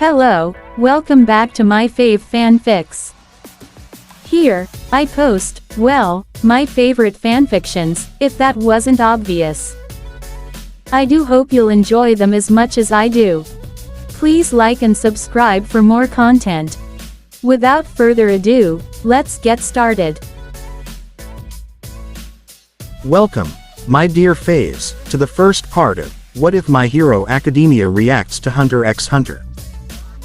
Hello, welcome back to my fave fanfics. Here, I post, well, my favorite fanfictions, if that wasn't obvious. I do hope you'll enjoy them as much as I do. Please like and subscribe for more content. Without further ado, let's get started. Welcome, my dear faves, to the first part of What If My Hero Academia Reacts to Hunter x Hunter.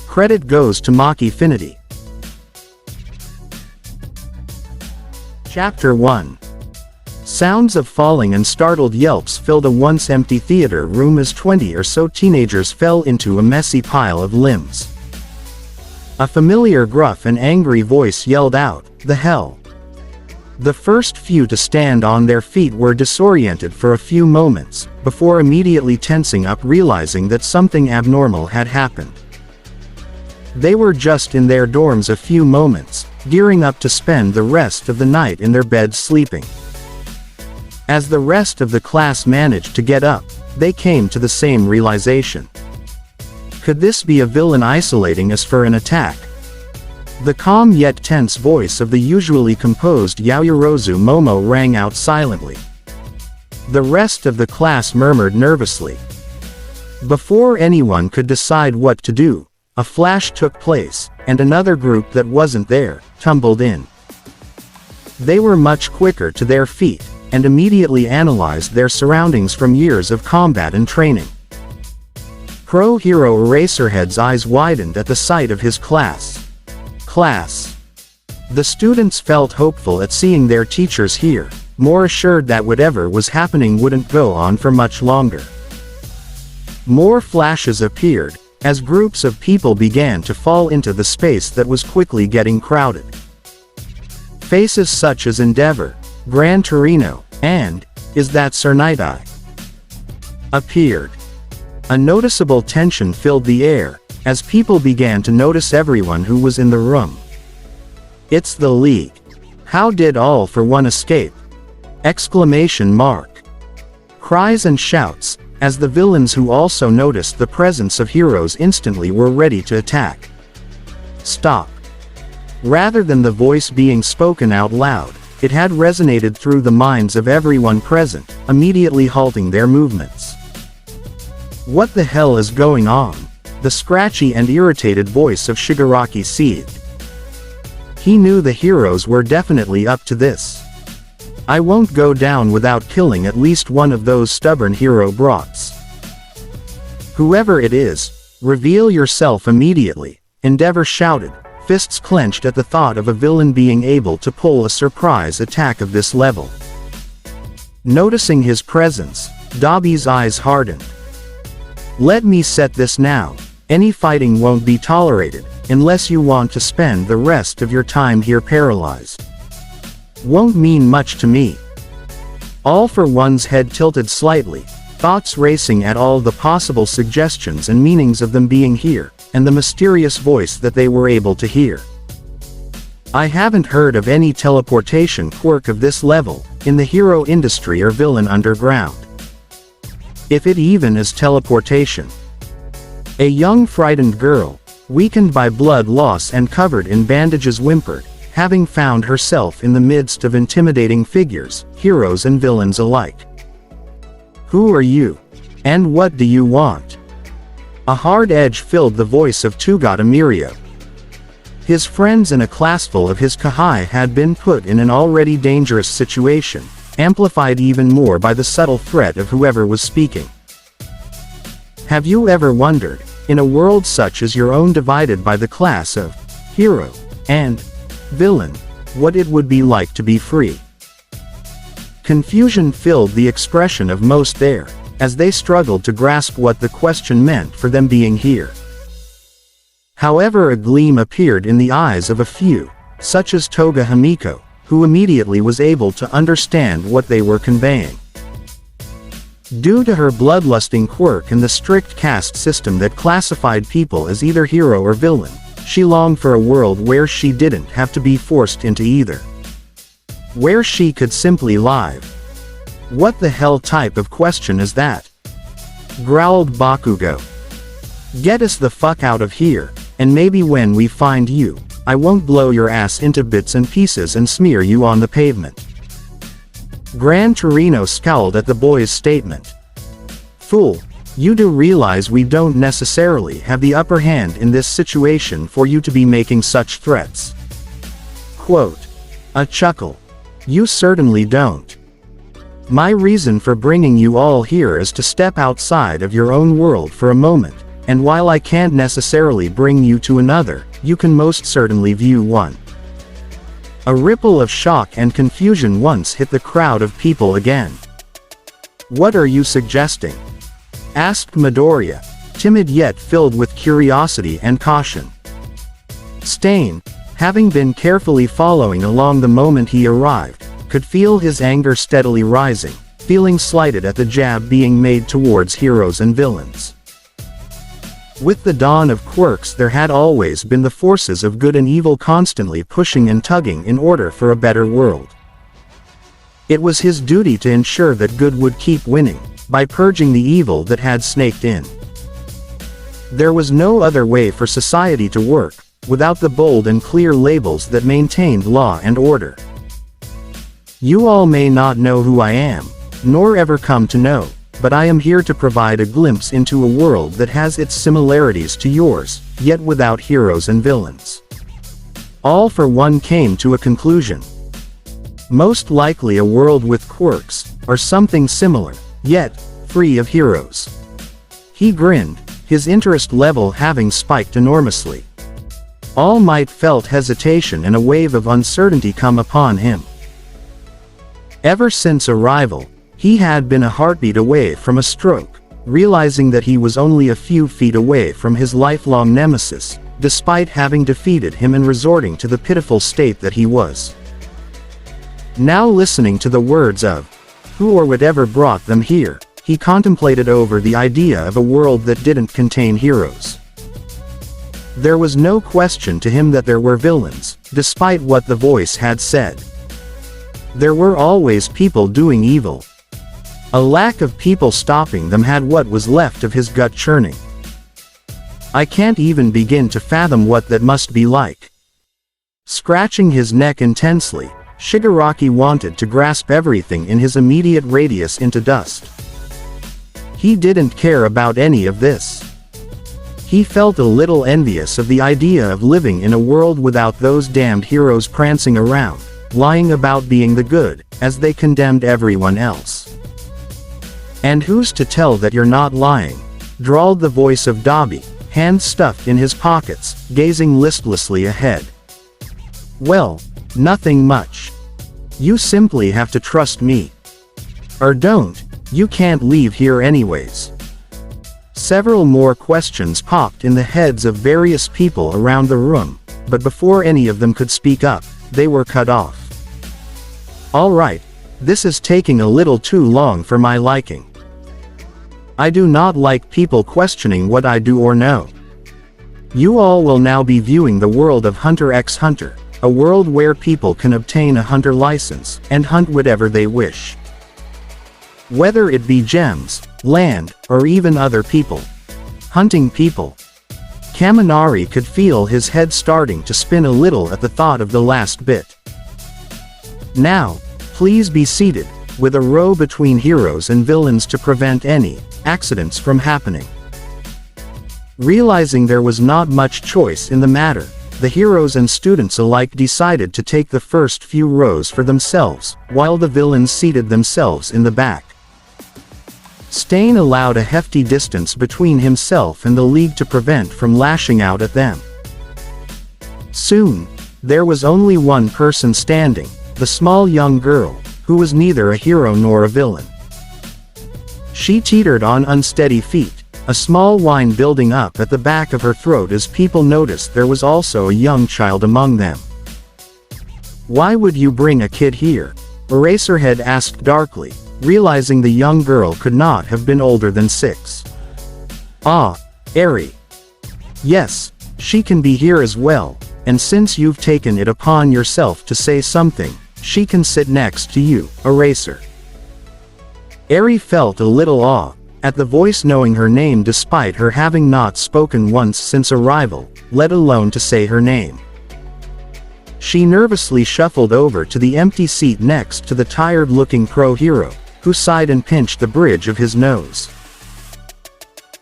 Credit goes to makifinity. Chapter 1. Sounds of falling and startled yelps filled a once empty theater room as 20 or so teenagers fell into a messy pile of limbs. A familiar gruff and angry voice yelled out, "The hell!" The first few to stand on their feet were disoriented for a few moments, before immediately tensing up, realizing that something abnormal had happened. They were just in their dorms a few moments, gearing up to spend the rest of the night in their beds sleeping. As the rest of the class managed to get up, they came to the same realization. Could this be a villain isolating us for an attack? The calm yet tense voice of the usually composed Yaoyorozu Momo rang out silently. The rest of the class murmured nervously. Before anyone could decide what to do, a flash took place, and another group that wasn't there tumbled in. They were much quicker to their feet, and immediately analyzed their surroundings from years of combat and training. Pro Hero Eraserhead's eyes widened at the sight of his class. The students felt hopeful at seeing their teachers here, more assured that whatever was happening wouldn't go on for much longer. More flashes appeared, as groups of people began to fall into the space that was quickly getting crowded. Faces such as Endeavor, Gran Torino, and, "Is that Sir Night-Eye?" appeared. A noticeable tension filled the air, as people began to notice everyone who was in the room. "It's the League. How did All for One escape?" Exclamation mark. Cries and shouts, as the villains who also noticed the presence of heroes instantly were ready to attack. "Stop." Rather than the voice being spoken out loud, it had resonated through the minds of everyone present, immediately halting their movements. "What the hell is going on?" The scratchy and irritated voice of Shigaraki seethed. He knew the heroes were definitely up to this. "I won't go down without killing at least one of those stubborn hero brats. Whoever it is, reveal yourself immediately," Endeavor shouted, fists clenched at the thought of a villain being able to pull a surprise attack of this level. Noticing his presence, Dabi's eyes hardened. "Let me set this now. Any fighting won't be tolerated, unless you want to spend the rest of your time here paralyzed. Won't mean much to me." All for One's head tilted slightly, thoughts racing at all the possible suggestions and meanings of them being here, and the mysterious voice that they were able to hear. "I haven't heard of any teleportation quirk of this level, in the hero industry or villain underground. If it even is teleportation." A young frightened girl, weakened by blood loss and covered in bandages, whimpered, having found herself in the midst of intimidating figures, heroes and villains alike. "Who are you? And what do you want?" A hard edge filled the voice of Tugata Mirio. His friends and a classful of his Kahai had been put in an already dangerous situation, amplified even more by the subtle threat of whoever was speaking. Have you ever wondered, in a world such as your own divided by the class of hero and villain, what it would be like to be free? Confusion filled the expression of most there, as they struggled to grasp what the question meant for them being here. However, a gleam appeared in the eyes of a few, such as Toga Himiko, who immediately was able to understand what they were conveying. Due to her bloodlusting quirk and the strict caste system that classified people as either hero or villain, she longed for a world where she didn't have to be forced into either. Where she could simply live. "What the hell type of question is that?" growled Bakugo. Get us the fuck out of here, and maybe when we find you, I won't blow your ass into bits and pieces and smear you on the pavement." Gran Torino scowled at the boy's statement. "Fool, you do realize we don't necessarily have the upper hand in this situation for you to be making such threats." Quote. A chuckle. "You certainly don't. My reason for bringing you all here is to step outside of your own world for a moment, and while I can't necessarily bring you to another, you can most certainly view one." A ripple of shock and confusion once hit the crowd of people again. "What are you suggesting?" asked Midoriya, timid yet filled with curiosity and caution. Stain, having been carefully following along the moment he arrived, could feel his anger steadily rising, feeling slighted at the jab being made towards heroes and villains. With the dawn of quirks, there had always been the forces of good and evil constantly pushing and tugging in order for a better world. It was his duty to ensure that good would keep winning, by purging the evil that had snaked in. There was no other way for society to work, without the bold and clear labels that maintained law and order. "You all may not know who I am, nor ever come to know, but I am here to provide a glimpse into a world that has its similarities to yours, yet without heroes and villains." All for one came to a conclusion. Most likely a world with quirks, or something similar, yet free of heroes. He grinned, his interest level having spiked enormously. All Might felt hesitation and a wave of uncertainty come upon him. Ever since arrival, he had been a heartbeat away from a stroke, realizing that he was only a few feet away from his lifelong nemesis, despite having defeated him and resorting to the pitiful state that he was. Now listening to the words of who or whatever brought them here, he contemplated over the idea of a world that didn't contain heroes. There was no question to him that there were villains, despite what the voice had said. There were always people doing evil. A lack of people stopping them had what was left of his gut churning. "I can't even begin to fathom what that must be like." Scratching his neck intensely, Shigaraki wanted to grasp everything in his immediate radius into dust. He didn't care about any of this. He felt a little envious of the idea of living in a world without those damned heroes prancing around, lying about being the good, as they condemned everyone else. "And who's to tell that you're not lying?" drawled the voice of Dabi, hands stuffed in his pockets, gazing listlessly ahead. "Well, nothing much. You simply have to trust me. Or don't, you can't leave here anyways." Several more questions popped in the heads of various people around the room, but before any of them could speak up, they were cut off. "All right, this is taking a little too long for my liking. I do not like people questioning what I do or know. You all will now be viewing the world of Hunter x Hunter, a world where people can obtain a hunter license, and hunt whatever they wish. Whether it be gems, land, or even other people. Hunting people." Kaminari could feel his head starting to spin a little at the thought of the last bit. "Now, please be seated, with a row between heroes and villains to prevent any accidents from happening." Realizing there was not much choice in the matter, the heroes and students alike decided to take the first few rows for themselves, while the villains seated themselves in the back. Stain allowed a hefty distance between himself and the League to prevent from lashing out at them. Soon, there was only one person standing, the small young girl, who was neither a hero nor a villain. She teetered on unsteady feet, a small whine building up at the back of her throat as people noticed there was also a young child among them. "Why would you bring a kid here?" Eraserhead asked darkly, realizing the young girl could not have been older than 6. "Ah, Eri. Yes, she can be here as well, and since you've taken it upon yourself to say something, she can sit next to you, Eraser." Eri felt a little awe, at the voice knowing her name despite her having not spoken once since arrival, let alone to say her name. She nervously shuffled over to the empty seat next to the tired-looking pro-hero, who sighed and pinched the bridge of his nose.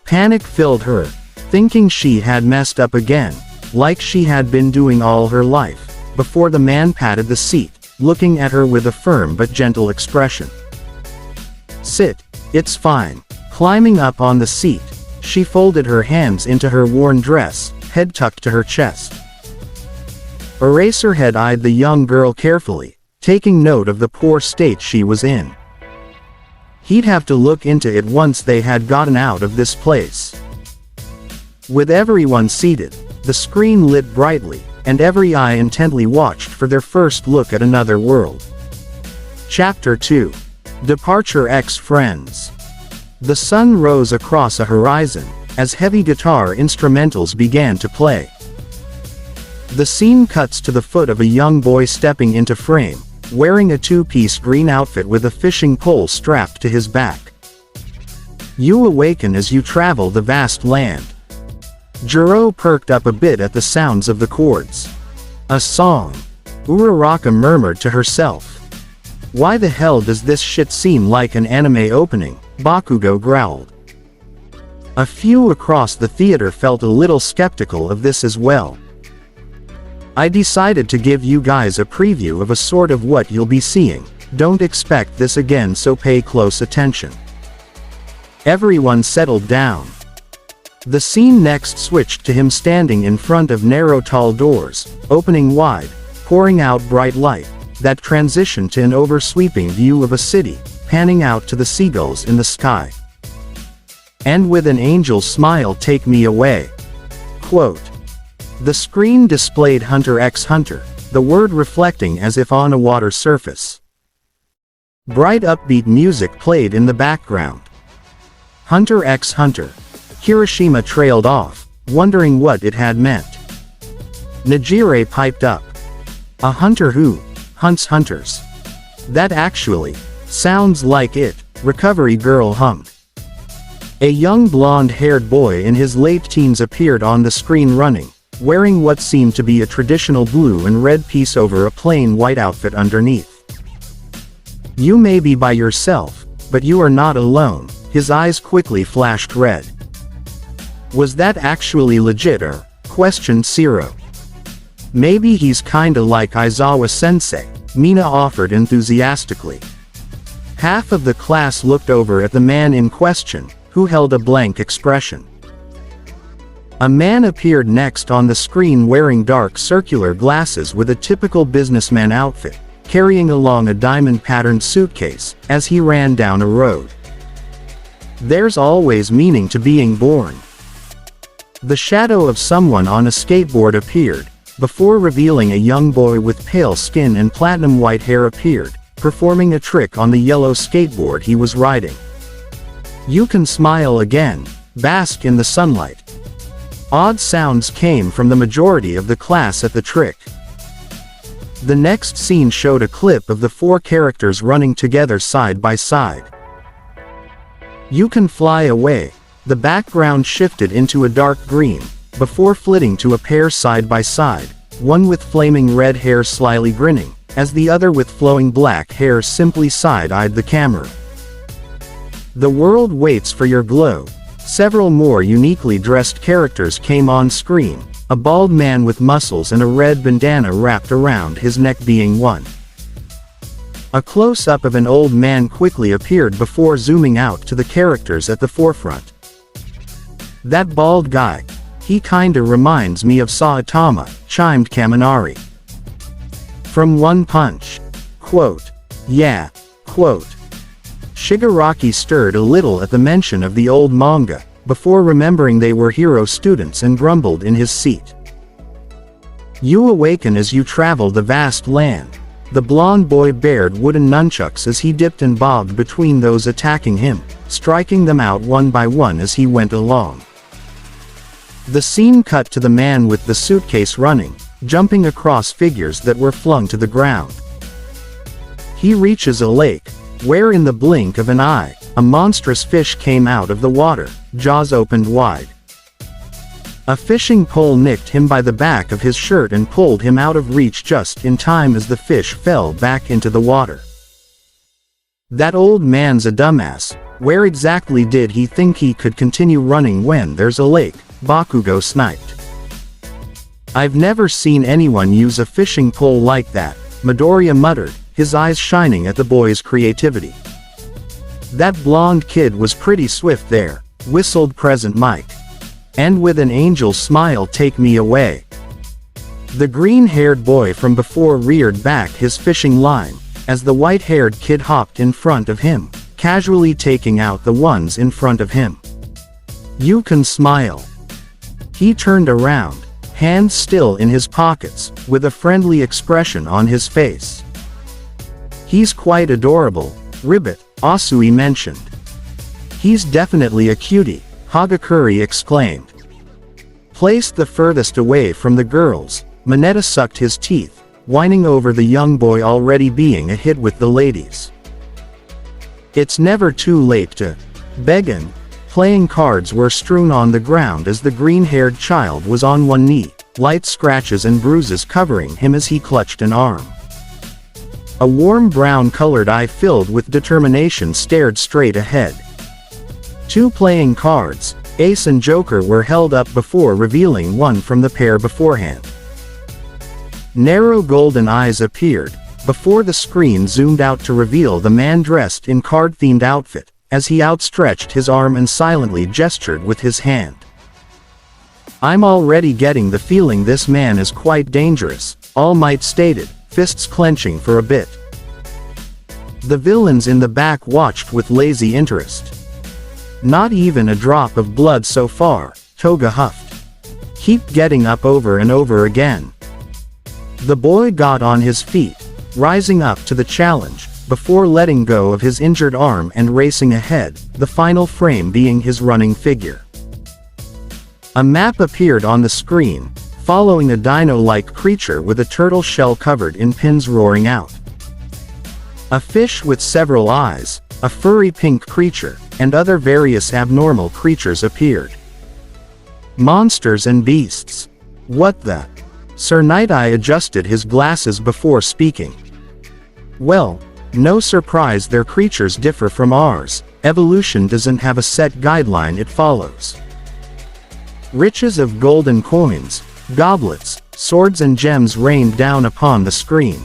Panic filled her, thinking she had messed up again, like she had been doing all her life, before the man patted the seat, looking at her with a firm but gentle expression. "Sit, it's fine." Climbing up on the seat, she folded her hands into her worn dress, head tucked to her chest. Eraserhead eyed the young girl carefully, taking note of the poor state she was in. He'd have to look into it once they had gotten out of this place. With everyone seated, the screen lit brightly, and every eye intently watched for their first look at another world. Chapter 2. Departure X-Friends. The sun rose across a horizon, as heavy guitar instrumentals began to play. The scene cuts to the foot of a young boy stepping into frame, wearing a two-piece green outfit with a fishing pole strapped to his back. You awaken as you travel the vast land. Jiro perked up a bit at the sounds of the chords. A song. Uraraka murmured to herself. Why the hell does this shit seem like an anime opening? Bakugo growled. A few across the theater felt a little skeptical of this as well. I decided to give you guys a preview of a sort of what you'll be seeing. Don't expect this again, so pay close attention. Everyone settled down. The scene next switched to him standing in front of narrow tall doors, opening wide, pouring out bright light, that transitioned to an oversweeping view of a city, panning out to the seagulls in the sky. And with an angel smile, take me away. Quote. The screen displayed Hunter x Hunter, the word reflecting as if on a water surface. Bright upbeat music played in the background. Hunter x Hunter. Kirishima trailed off, wondering what it had meant. Najire piped up. A hunter who hunts hunters. That actually sounds like it, Recovery Girl hummed. A young blonde-haired boy in his late teens appeared on the screen running, wearing what seemed to be a traditional blue and red piece over a plain white outfit underneath. You may be by yourself, but you are not alone. His eyes quickly flashed red. Was that actually legit or? Questioned Zero. Maybe he's kinda like Aizawa-sensei, Mina offered enthusiastically. Half of the class looked over at the man in question, who held a blank expression. A man appeared next on the screen wearing dark circular glasses with a typical businessman outfit, carrying along a diamond-patterned suitcase, as he ran down a road. There's always meaning to being born. The shadow of someone on a skateboard appeared, before revealing a young boy with pale skin and platinum white hair appeared, performing a trick on the yellow skateboard he was riding. You can smile again, bask in the sunlight. Odd sounds came from the majority of the class at the trick. The next scene showed a clip of the four characters running together side by side. You can fly away. The background shifted into a dark green, before flitting to a pair side by side, one with flaming red hair slyly grinning, as the other with flowing black hair simply side-eyed the camera. The world waits for your glow. Several more uniquely dressed characters came on screen, a bald man with muscles and a red bandana wrapped around his neck being one. A close-up of an old man quickly appeared before zooming out to the characters at the forefront. That bald guy. He kinda reminds me of Saitama, chimed Kaminari. From One Punch. Quote. Yeah. Quote. Shigaraki stirred a little at the mention of the old manga, before remembering they were hero students and grumbled in his seat. You awaken as you travel the vast land. The blond boy bared wooden nunchucks as he dipped and bobbed between those attacking him, striking them out one by one as he went along. The scene cut to the man with the suitcase running, jumping across figures that were flung to the ground. He reaches a lake, where in the blink of an eye, a monstrous fish came out of the water, jaws opened wide. A fishing pole nicked him by the back of his shirt and pulled him out of reach just in time as the fish fell back into the water. That old man's a dumbass. Where exactly did he think he could continue running when there's a lake? Bakugo sniped. I've never seen anyone use a fishing pole like that, Midoriya muttered, his eyes shining at the boy's creativity. That blonde kid was pretty swift there, whistled Present Mike. And with an angel smile, take me away. The green-haired boy from before reared back his fishing line, as the white-haired kid hopped in front of him, casually taking out the ones in front of him. You can smile. He turned around, hands still in his pockets, with a friendly expression on his face. He's quite adorable, Ribbit, Asui mentioned. He's definitely a cutie, Hagakure exclaimed. Placed the furthest away from the girls, Mineta sucked his teeth, whining over the young boy already being a hit with the ladies. It's never too late to begin. Playing cards were strewn on the ground as the green-haired child was on one knee, light scratches and bruises covering him as he clutched an arm. A warm brown-colored eye filled with determination stared straight ahead. Two playing cards, Ace and Joker, were held up before revealing one from the pair beforehand. Narrow golden eyes appeared, before the screen zoomed out to reveal the man dressed in card-themed outfit, as he outstretched his arm and silently gestured with his hand. I'm already getting the feeling this man is quite dangerous, All Might stated, fists clenching for a bit. The villains in the back watched with lazy interest. Not even a drop of blood so far, Toga huffed. Keep getting up over and over again. The boy got on his feet, rising up to the challenge, before letting go of his injured arm and racing ahead, the final frame being his running figure. A map appeared on the screen, following a dino-like creature with a turtle shell covered in pins roaring out. A fish with several eyes, a furry pink creature, and other various abnormal creatures appeared. Monsters and beasts. What the? Sir Night-Eye adjusted his glasses before speaking. Well, no surprise their creatures differ from ours. Evolution doesn't have a set guideline it follows. Riches of golden coins, goblets, swords and gems rained down upon the screen.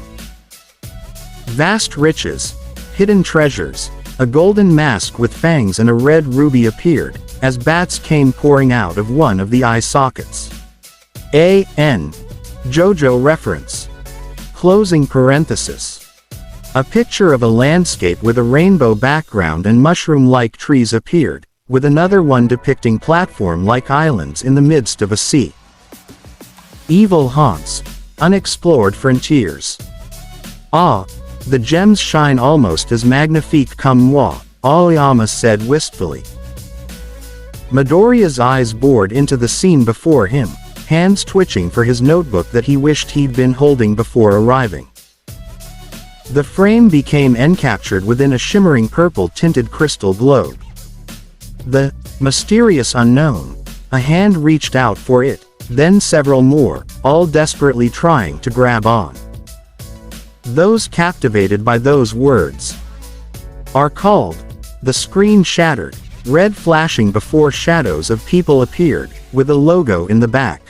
Vast riches, hidden treasures, a golden mask with fangs and a red ruby appeared, as bats came pouring out of one of the eye sockets. A.N. JoJo reference. Closing parenthesis. A picture of a landscape with a rainbow background and mushroom-like trees appeared, with another one depicting platform-like islands in the midst of a sea. Evil haunts. Unexplored frontiers. Ah, the gems shine almost as magnifique comme moi, Aoyama said wistfully. Midoriya's eyes bored into the scene before him, hands twitching for his notebook that he wished he'd been holding before arriving. The frame became encaptured within a shimmering purple-tinted crystal globe. The mysterious unknown. A hand reached out for it, then several more, all desperately trying to grab on. Those captivated by those words are called. The screen shattered, red flashing before shadows of people appeared, with a logo in the back.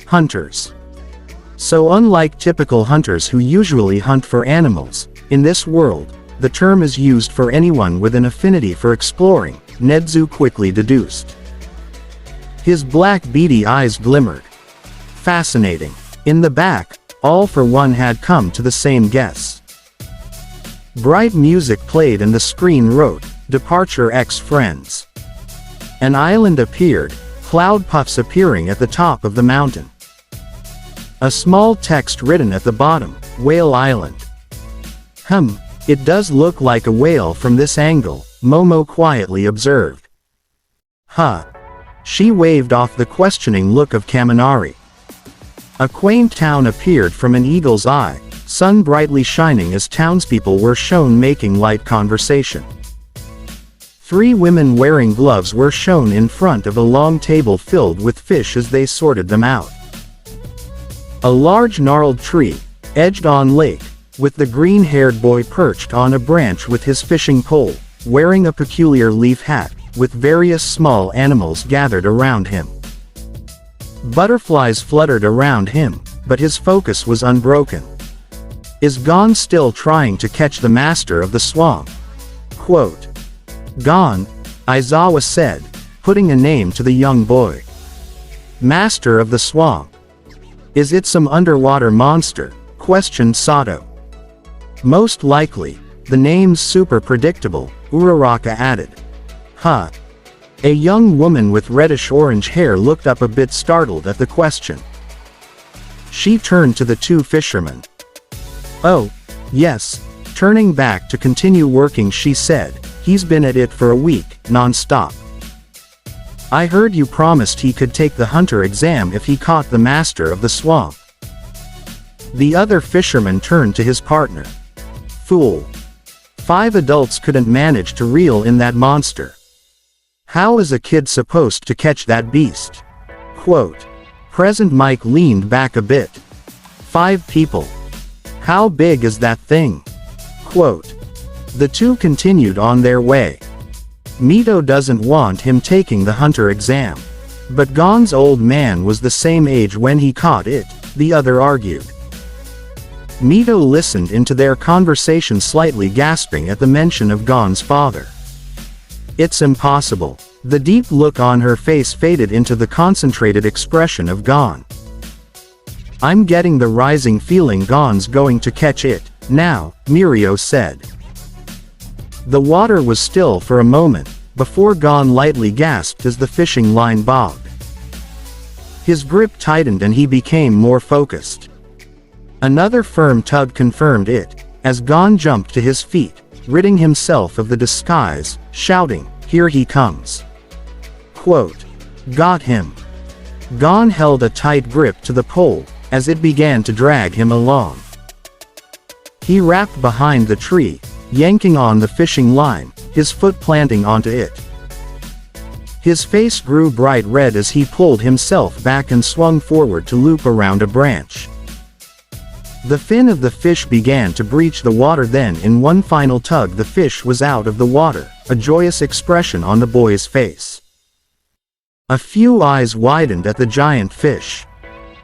Hunters. So unlike typical hunters who usually hunt for animals, in this world, the term is used for anyone with an affinity for exploring, Nedzu quickly deduced. His black beady eyes glimmered. Fascinating. In the back, all for one had come to the same guess. Bright music played and the screen wrote, Departure X Friends. An island appeared, cloud puffs appearing at the top of the mountain. A small text written at the bottom, Whale Island. It does look like a whale from this angle, Momo quietly observed. Huh. She waved off the questioning look of Kaminari. A quaint town appeared from an eagle's eye, sun brightly shining as townspeople were shown making light conversation. 3 women wearing gloves were shown in front of a long table filled with fish as they sorted them out. A large gnarled tree, edged on lake, with the green-haired boy perched on a branch with his fishing pole, wearing a peculiar leaf hat, with various small animals gathered around him. Butterflies fluttered around him, but his focus was unbroken. Is Gon still trying to catch the master of the swamp? Quote. Gon, Aizawa said, putting a name to the young boy. Master of the swamp. Is it some underwater monster? Questioned Sato. Most likely. The name's super predictable, Uraraka added. Huh. A young woman with reddish-orange hair looked up a bit startled at the question. She turned to the 2 fishermen. Oh, yes. Turning back to continue working, she said, he's been at it for a week, non-stop. I heard you promised he could take the hunter exam if he caught the master of the swamp. The other fisherman turned to his partner. Fool. 5 adults couldn't manage to reel in that monster. How is a kid supposed to catch that beast? Quote. Present Mike leaned back a bit. 5 people. How big is that thing? Quote. The 2 continued on their way. Mito doesn't want him taking the hunter exam. But Gon's old man was the same age when he caught it, the other argued. Mito listened into their conversation, slightly gasping at the mention of Gon's father. It's impossible. The deep look on her face faded into the concentrated expression of Gon. I'm getting the rising feeling Gon's going to catch it, now, Mirio said. The water was still for a moment, before Gon lightly gasped as the fishing line bobbed. His grip tightened and he became more focused. Another firm tug confirmed it, as Gon jumped to his feet, ridding himself of the disguise, shouting, Here he comes. Quote. Got him. Gon held a tight grip to the pole, as it began to drag him along. He wrapped behind the tree, yanking on the fishing line, his foot planting onto it. His face grew bright red as he pulled himself back and swung forward to loop around a branch. The fin of the fish began to breach the water, then in one final tug the fish was out of the water, a joyous expression on the boy's face. A few eyes widened at the giant fish.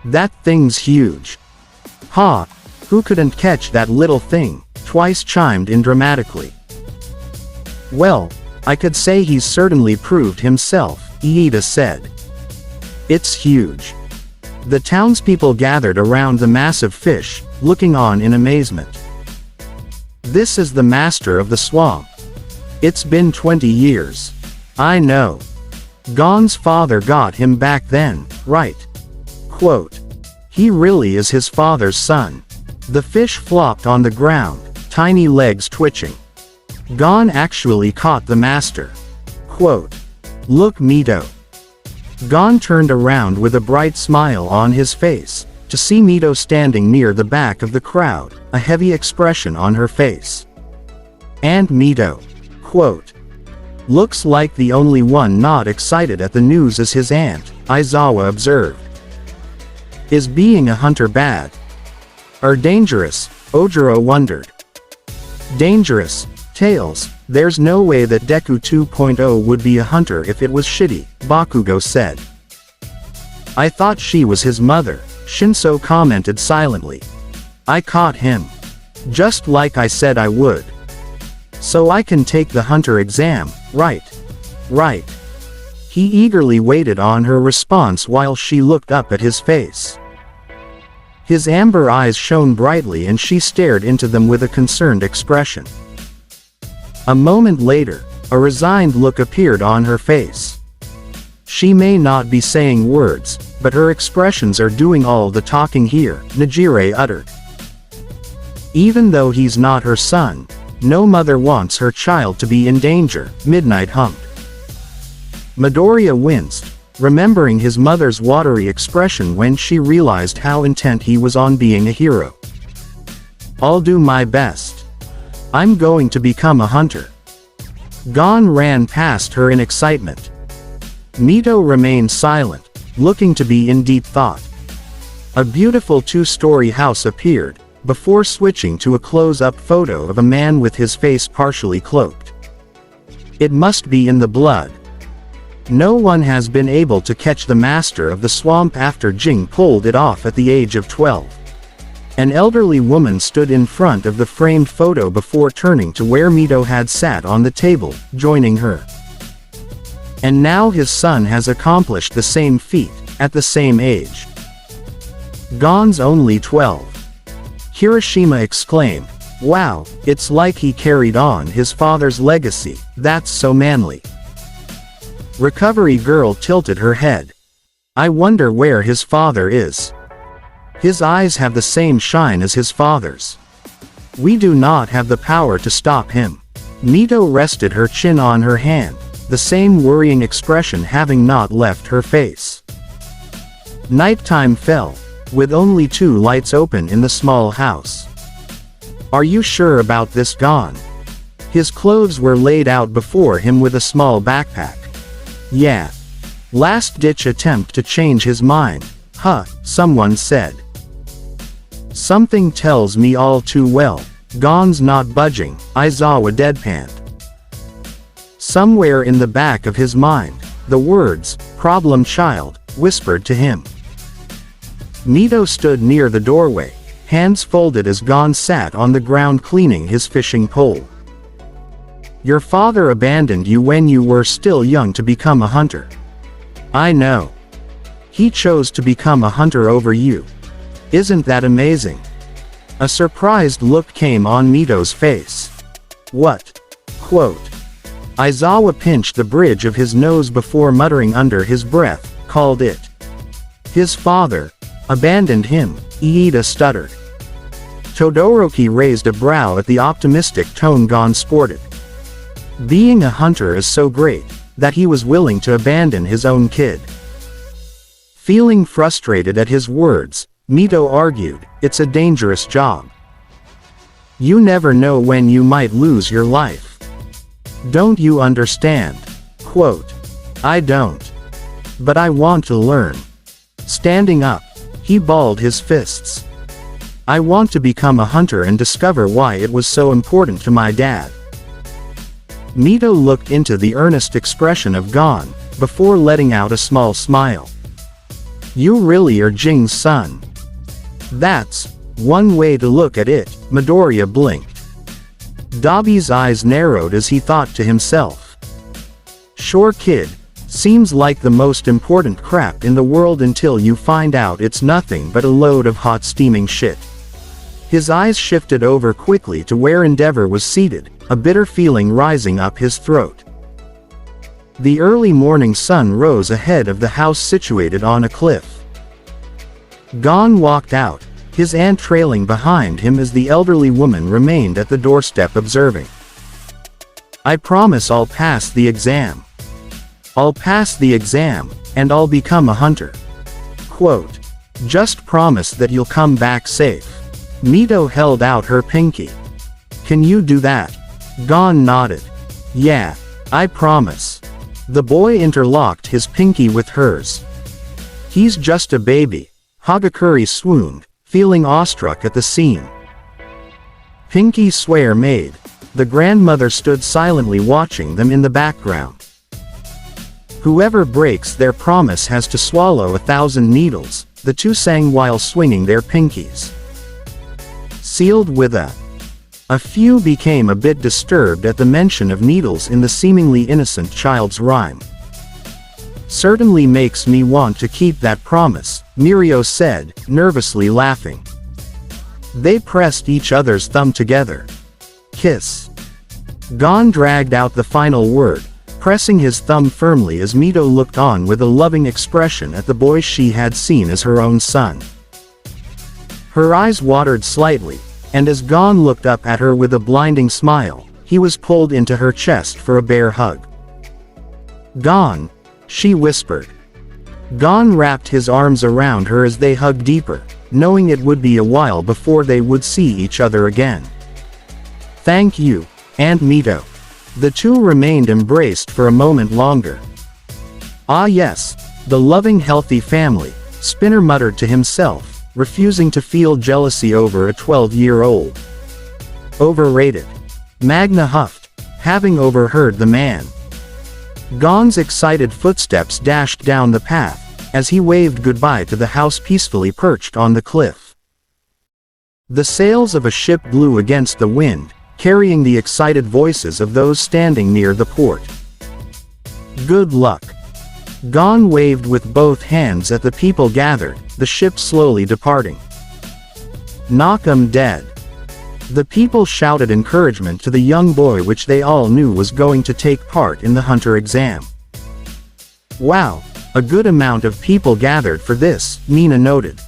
That thing's huge. Ha! Who couldn't catch that little thing? Twice chimed in dramatically. Well, I could say he's certainly proved himself, Iida said. It's huge. The townspeople gathered around the massive fish, looking on in amazement. This is the master of the swamp. It's been 20 years. I know. Gon's father got him back then, right? Quote. He really is his father's son. The fish flopped on the ground, tiny legs twitching. Gon actually caught the master. Quote. Look, Mito. Gon turned around with a bright smile on his face, to see Mito standing near the back of the crowd, a heavy expression on her face. And Mito. Quote. Looks like the only one not excited at the news is his aunt, Aizawa observed. Is being a hunter bad? Or dangerous? Ojiro wondered. Dangerous. Tails, there's no way that Deku 2.0 would be a hunter if it was shitty, Bakugo said. I thought she was his mother, Shinso commented silently. I caught him. Just like I said I would. So I can take the hunter exam, right? Right. He eagerly waited on her response while she looked up at his face. His amber eyes shone brightly and she stared into them with a concerned expression. A moment later, a resigned look appeared on her face. She may not be saying words, but her expressions are doing all the talking here, Najire uttered. Even though he's not her son, no mother wants her child to be in danger, Midnight hummed. Midoriya winced, remembering his mother's watery expression when she realized how intent he was on being a hero. I'll do my best. I'm going to become a hunter." Gon ran past her in excitement. Mito remained silent, looking to be in deep thought. A beautiful two-story house appeared, before switching to a close-up photo of a man with his face partially cloaked. It must be in the blood. No one has been able to catch the master of the swamp after Jing pulled it off at the age of 12. An elderly woman stood in front of the framed photo before turning to where Mito had sat on the table, joining her. And now his son has accomplished the same feat, at the same age. Gon's only 12. Kirishima exclaimed, "Wow, it's like he carried on his father's legacy, that's so manly." Recovery Girl tilted her head. "I wonder where his father is. His eyes have the same shine as his father's. We do not have the power to stop him." Mito rested her chin on her hand, the same worrying expression having not left her face. Nighttime fell, with only 2 lights open in the small house. "Are you sure about this, Gon?" His clothes were laid out before him with a small backpack. "Yeah. Last-ditch attempt to change his mind, huh," someone said. "Something tells me all too well." Gon's not budging, Aizawa deadpanned. Somewhere in the back of his mind, the words, "problem child," whispered to him. Mito stood near the doorway, hands folded as Gon sat on the ground cleaning his fishing pole. "Your father abandoned you when you were still young to become a hunter. I know. He chose to become a hunter over you. Isn't that amazing?" A surprised look came on Mito's face. "What?" Quote. Aizawa pinched the bridge of his nose before muttering under his breath, "Called it. His father abandoned him," Iida stuttered. Todoroki raised a brow at the optimistic tone Gon sported. Being a hunter is so great, that he was willing to abandon his own kid. Feeling frustrated at his words, Mito argued, "It's a dangerous job. You never know when you might lose your life. Don't you understand?" Quote. "I don't. But I want to learn." Standing up, he balled his fists. "I want to become a hunter and discover why it was so important to my dad." Mito looked into the earnest expression of Gon, before letting out a small smile. "You really are Jing's son." "That's one way to look at it," Midoriya blinked. Dabi's eyes narrowed as he thought to himself. "Sure kid, seems like the most important crap in the world until you find out it's nothing but a load of hot steaming shit." His eyes shifted over quickly to where Endeavor was seated, a bitter feeling rising up his throat. The early morning sun rose ahead of the house situated on a cliff. Gon walked out, his aunt trailing behind him as the elderly woman remained at the doorstep observing. "I promise I'll pass the exam. I'll pass the exam, and I'll become a hunter." Quote. "Just promise that you'll come back safe." Mito held out her pinky. "Can you do that?" Gon nodded. "Yeah, I promise." The boy interlocked his pinky with hers. "He's just a baby." Hagakure swooned, feeling awestruck at the scene. Pinky swear made. The grandmother stood silently watching them in the background. "Whoever breaks their promise has to swallow 1,000 needles, the two sang while swinging their pinkies. Sealed with a. A few became a bit disturbed at the mention of needles in the seemingly innocent child's rhyme. "Certainly makes me want to keep that promise," Mirio said, nervously laughing. They pressed each other's thumb together. "Kiss." Gon dragged out the final word, pressing his thumb firmly as Mito looked on with a loving expression at the boy she had seen as her own son. Her eyes watered slightly, and as Gon looked up at her with a blinding smile, he was pulled into her chest for a bear hug. "Gon," she whispered. Gon wrapped his arms around her as they hugged deeper, knowing it would be a while before they would see each other again. "Thank you, Aunt Mito." The two remained embraced for a moment longer. "Ah yes, the loving healthy family," Spinner muttered to himself, refusing to feel jealousy over a 12-year-old. "Overrated," Magna huffed, having overheard the man. Gon's excited footsteps dashed down the path, as he waved goodbye to the house peacefully perched on the cliff. The sails of a ship blew against the wind, carrying the excited voices of those standing near the port. "Good luck." Gon waved with both hands at the people gathered, the ship slowly departing. "Knock 'em dead." The people shouted encouragement to the young boy, which they all knew was going to take part in the hunter exam. "Wow, a good amount of people gathered for this," Mina noted.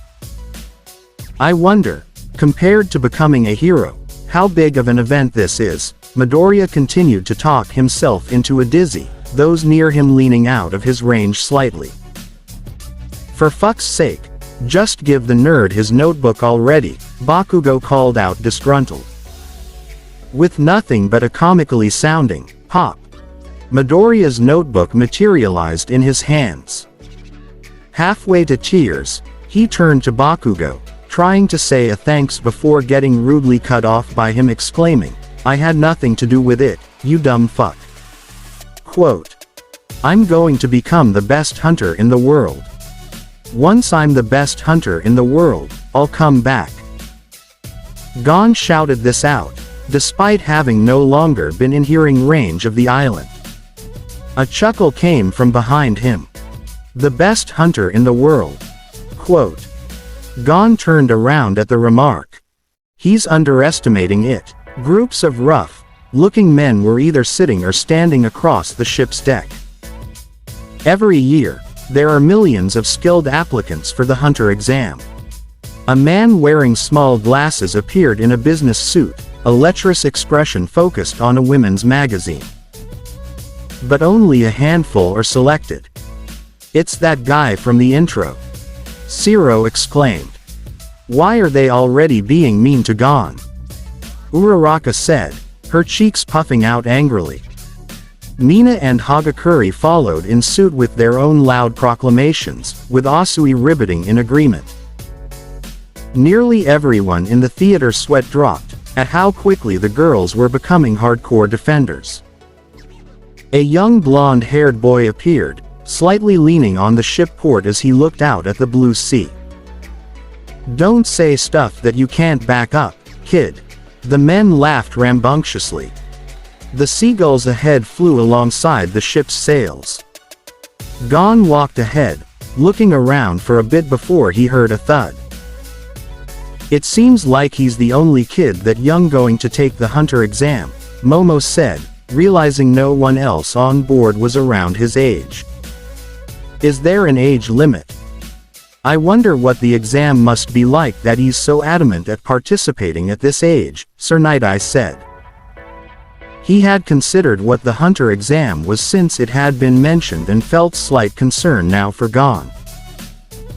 "I wonder, compared to becoming a hero, how big of an event this is." Midoriya continued to talk himself into a dizzy, those near him leaning out of his range slightly. "For fuck's sake, just give the nerd his notebook already," Bakugo called out disgruntled. With nothing but a comically sounding pop, Midoriya's notebook materialized in his hands. Halfway to tears, he turned to Bakugo, trying to say a thanks before getting rudely cut off by him exclaiming, "I had nothing to do with it, you dumb fuck." Quote, "I'm going to become the best hunter in the world. Once I'm the best hunter in the world, I'll come back." Gon shouted this out, despite having no longer been in hearing range of the island. A chuckle came from behind him. "The best hunter in the world." Quote. Gon turned around at the remark. "He's underestimating it." Groups of rough-looking men were either sitting or standing across the ship's deck. Every year, there are millions of skilled applicants for the hunter exam. A man wearing small glasses appeared in a business suit, a lecherous expression focused on a women's magazine. "But only a handful are selected. It's that guy from the intro," Zero exclaimed. "Why are they already being mean to Gon?" Uraraka said, her cheeks puffing out angrily. Mina and Hagakure followed in suit with their own loud proclamations, with Asui riveting in agreement. Nearly everyone in the theater sweat dropped, at how quickly the girls were becoming hardcore defenders. A young blonde-haired boy appeared, slightly leaning on the ship port as he looked out at the blue sea. "Don't say stuff that you can't back up, kid." The men laughed rambunctiously. The seagulls ahead flew alongside the ship's sails. Gon walked ahead, looking around for a bit before he heard a thud. "It seems like he's the only kid that young going to take the hunter exam," Momo said, realizing no one else on board was around his age. "Is there an age limit? I wonder what the exam must be like that he's so adamant at participating at this age," Sir Night-Eye said. He had considered what the hunter exam was since it had been mentioned and felt slight concern now for Gon.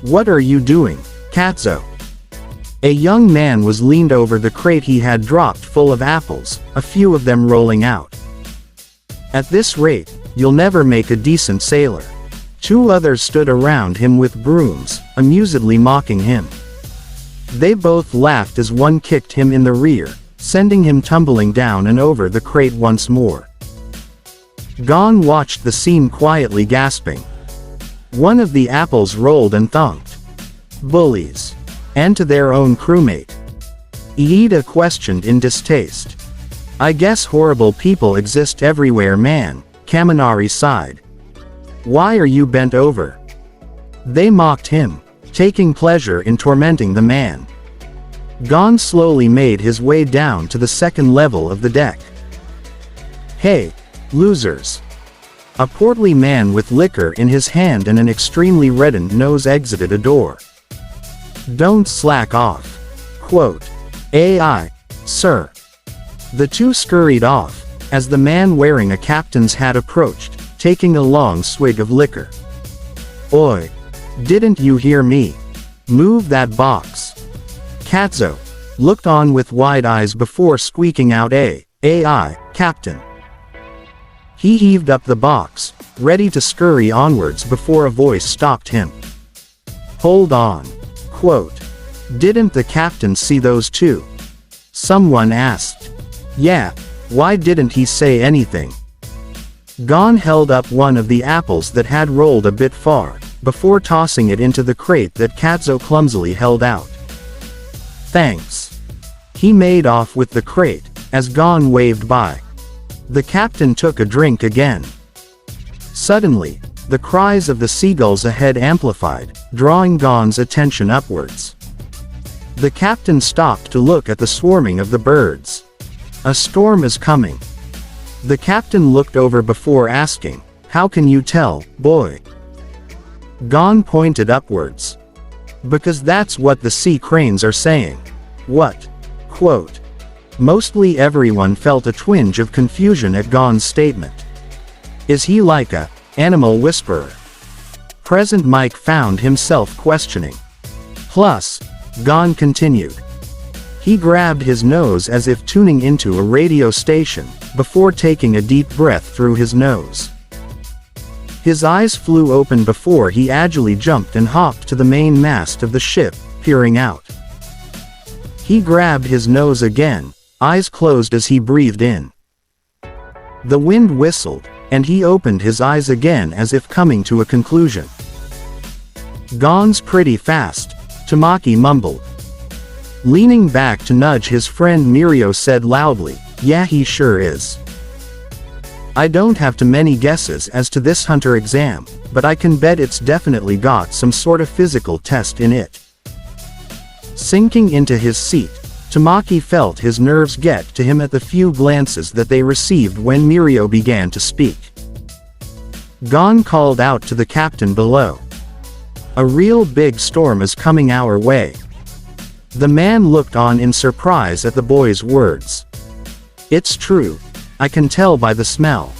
"What are you doing, Katzo?" A young man was leaned over the crate he had dropped full of apples, a few of them rolling out. "At this rate, you'll never make a decent sailor." Two others stood around him with brooms, amusedly mocking him. They both laughed as one kicked him in the rear, sending him tumbling down and over the crate once more. Gon watched the scene quietly gasping. One of the apples rolled and thunked. "Bullies. And to their own crewmate." Iida questioned in distaste. "I guess horrible people exist everywhere, man," Kaminari sighed. "Why are you bent over?" They mocked him, taking pleasure in tormenting the man. Gon slowly made his way down to the second level of the deck. "Hey, losers." A portly man with liquor in his hand and an extremely reddened nose exited a door. "Don't slack off." Quote, "AI, sir." The two scurried off, as the man wearing a captain's hat approached, taking a long swig of liquor. "Oi! Didn't you hear me? Move that box." HxH looked on with wide eyes before squeaking out "Aye, Captain." He heaved up the box, ready to scurry onwards before a voice stopped him. "Hold on." Quote, "Didn't the captain see those too?" someone asked. "Yeah, why didn't he say anything?" Gon held up one of the apples that had rolled a bit far, before tossing it into the crate that HxH clumsily held out. "Thanks." He made off with the crate, as Gon waved by. The captain took a drink again. Suddenly, the cries of the seagulls ahead amplified, drawing Gon's attention upwards. The captain stopped to look at the swarming of the birds. "A storm is coming." The captain looked over before asking, "How can you tell, boy?" Gon pointed upwards. "Because that's what the sea cranes are saying." "What?" Quote. Mostly everyone felt a twinge of confusion at Gon's statement. Is he like a animal whisperer? Present Mike found himself questioning. Plus, Gon continued. He grabbed his nose as if tuning into a radio station, before taking a deep breath through his nose. His eyes flew open before he agilely jumped and hopped to the main mast of the ship, peering out. He grabbed his nose again, eyes closed as he breathed in. The wind whistled, and he opened his eyes again as if coming to a conclusion. "Gon's pretty fast," Tamaki mumbled. Leaning back to nudge his friend Mirio said loudly, "Yeah, he sure is. I don't have too many guesses as to this hunter exam, but I can bet it's definitely got some sort of physical test in it." Sinking into his seat, Tamaki felt his nerves get to him at the few glances that they received when Mirio began to speak. Gon called out to the captain below. "A real big storm is coming our way." The man looked on in surprise at the boy's words. "It's true. I can tell by the smell."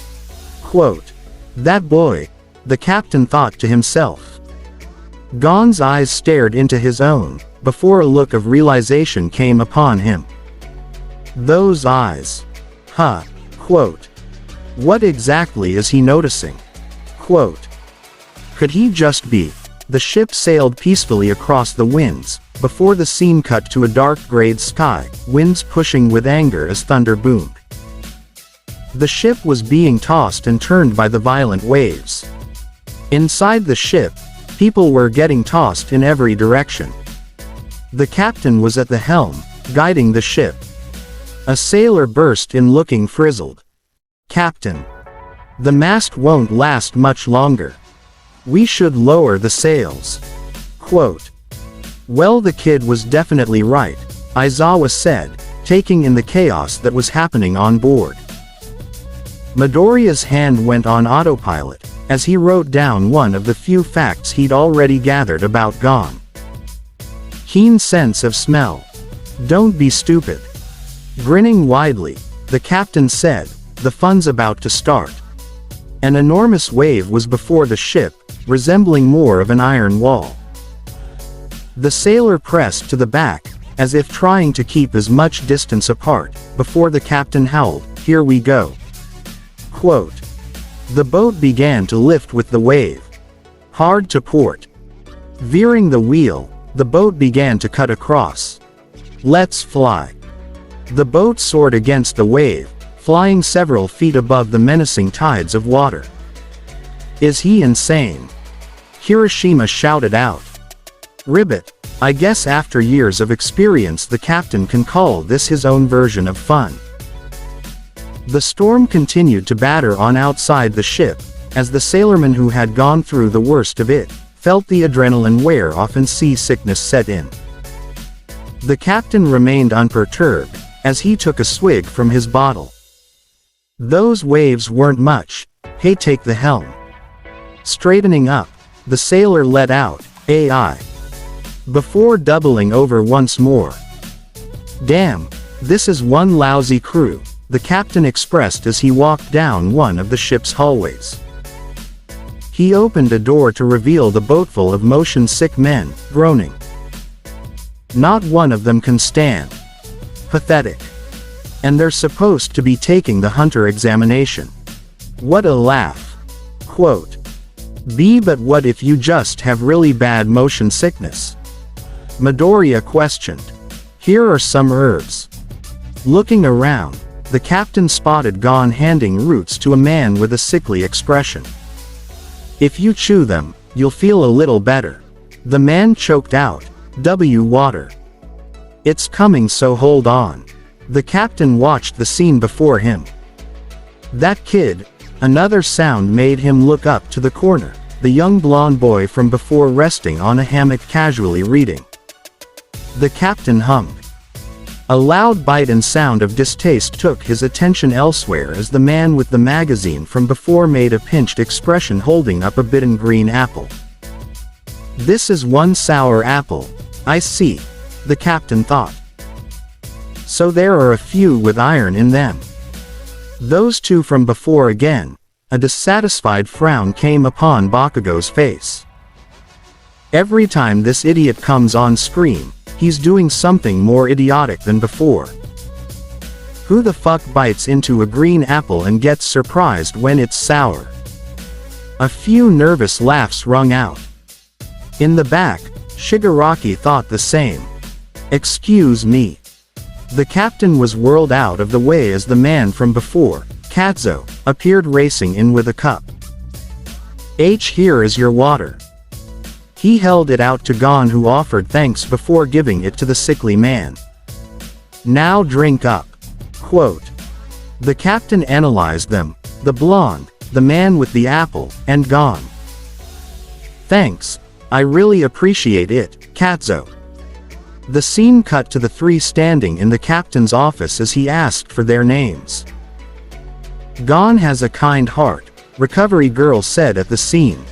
Quote. "That boy," the captain thought to himself. Gon's eyes stared into his own, before a look of realization came upon him. Those eyes. Huh. Quote. What exactly is he noticing? Quote. Could he just be? The ship sailed peacefully across the winds, before the scene cut to a dark grayed sky, winds pushing with anger as thunder boomed. The ship was being tossed and turned by the violent waves. Inside the ship, people were getting tossed in every direction. The captain was at the helm, guiding the ship. A sailor burst in looking frizzled. "Captain. The mast won't last much longer. We should lower the sails." Quote. Well, the kid was definitely right, Aizawa said, taking in the chaos that was happening on board. Midoriya's hand went on autopilot, as he wrote down one of the few facts he'd already gathered about Gon. Keen sense of smell. Don't be stupid. Grinning widely, the captain said, the fun's about to start. An enormous wave was before the ship, resembling more of an iron wall. The sailor pressed to the back, as if trying to keep as much distance apart, before the captain howled, "Here we go." Quote. The boat began to lift with the wave. Hard to port. Veering the wheel, the boat began to cut across. "Let's fly." The boat soared against the wave, flying several feet above the menacing tides of water. Is he insane? Kirishima shouted out. Ribbit, I guess after years of experience the captain can call this his own version of fun. The storm continued to batter on outside the ship, as the sailormen who had gone through the worst of it, felt the adrenaline wear off and seasickness set in. The captain remained unperturbed, as he took a swig from his bottle. Those waves weren't much. Hey, take the helm. Straightening up, the sailor let out, "Ai." Before doubling over once more. Damn, this is one lousy crew, the captain expressed as he walked down one of the ship's hallways. He opened a door to reveal the boatful of motion-sick men, groaning. Not one of them can stand. Pathetic. And they're supposed to be taking the hunter examination. What a laugh. Quote. But what if you just have really bad motion sickness? Midoriya questioned. Here are some herbs. Looking around, the captain spotted Gon handing roots to a man with a sickly expression. If you chew them, you'll feel a little better. The man choked out, water. It's coming, so hold on. The captain watched the scene before him. That kid. Another sound made him look up to the corner, the young blonde boy from before resting on a hammock casually reading. The captain hummed. A loud bite and sound of distaste took his attention elsewhere as the man with the magazine from before made a pinched expression holding up a bitten green apple. This is one sour apple. I see. The captain thought. So there are a few with iron in them. Those two from before again. A dissatisfied frown came upon Bakugo's face. Every time this idiot comes on screen, he's doing something more idiotic than before. Who the fuck bites into a green apple and gets surprised when it's sour? A few nervous laughs rung out. In the back, Shigaraki thought the same. Excuse me. The captain was whirled out of the way as the man from before, Katsuo, appeared racing in with a cup. Here is your water. He held it out to Gon, who offered thanks before giving it to the sickly man. Now drink up. Quote. The captain analyzed them, the blonde, the man with the apple, and Gon. Thanks. I really appreciate it, Katsuo. The scene cut to the three standing in the captain's office as he asked for their names. Gon has a kind heart, Recovery Girl said at the scene.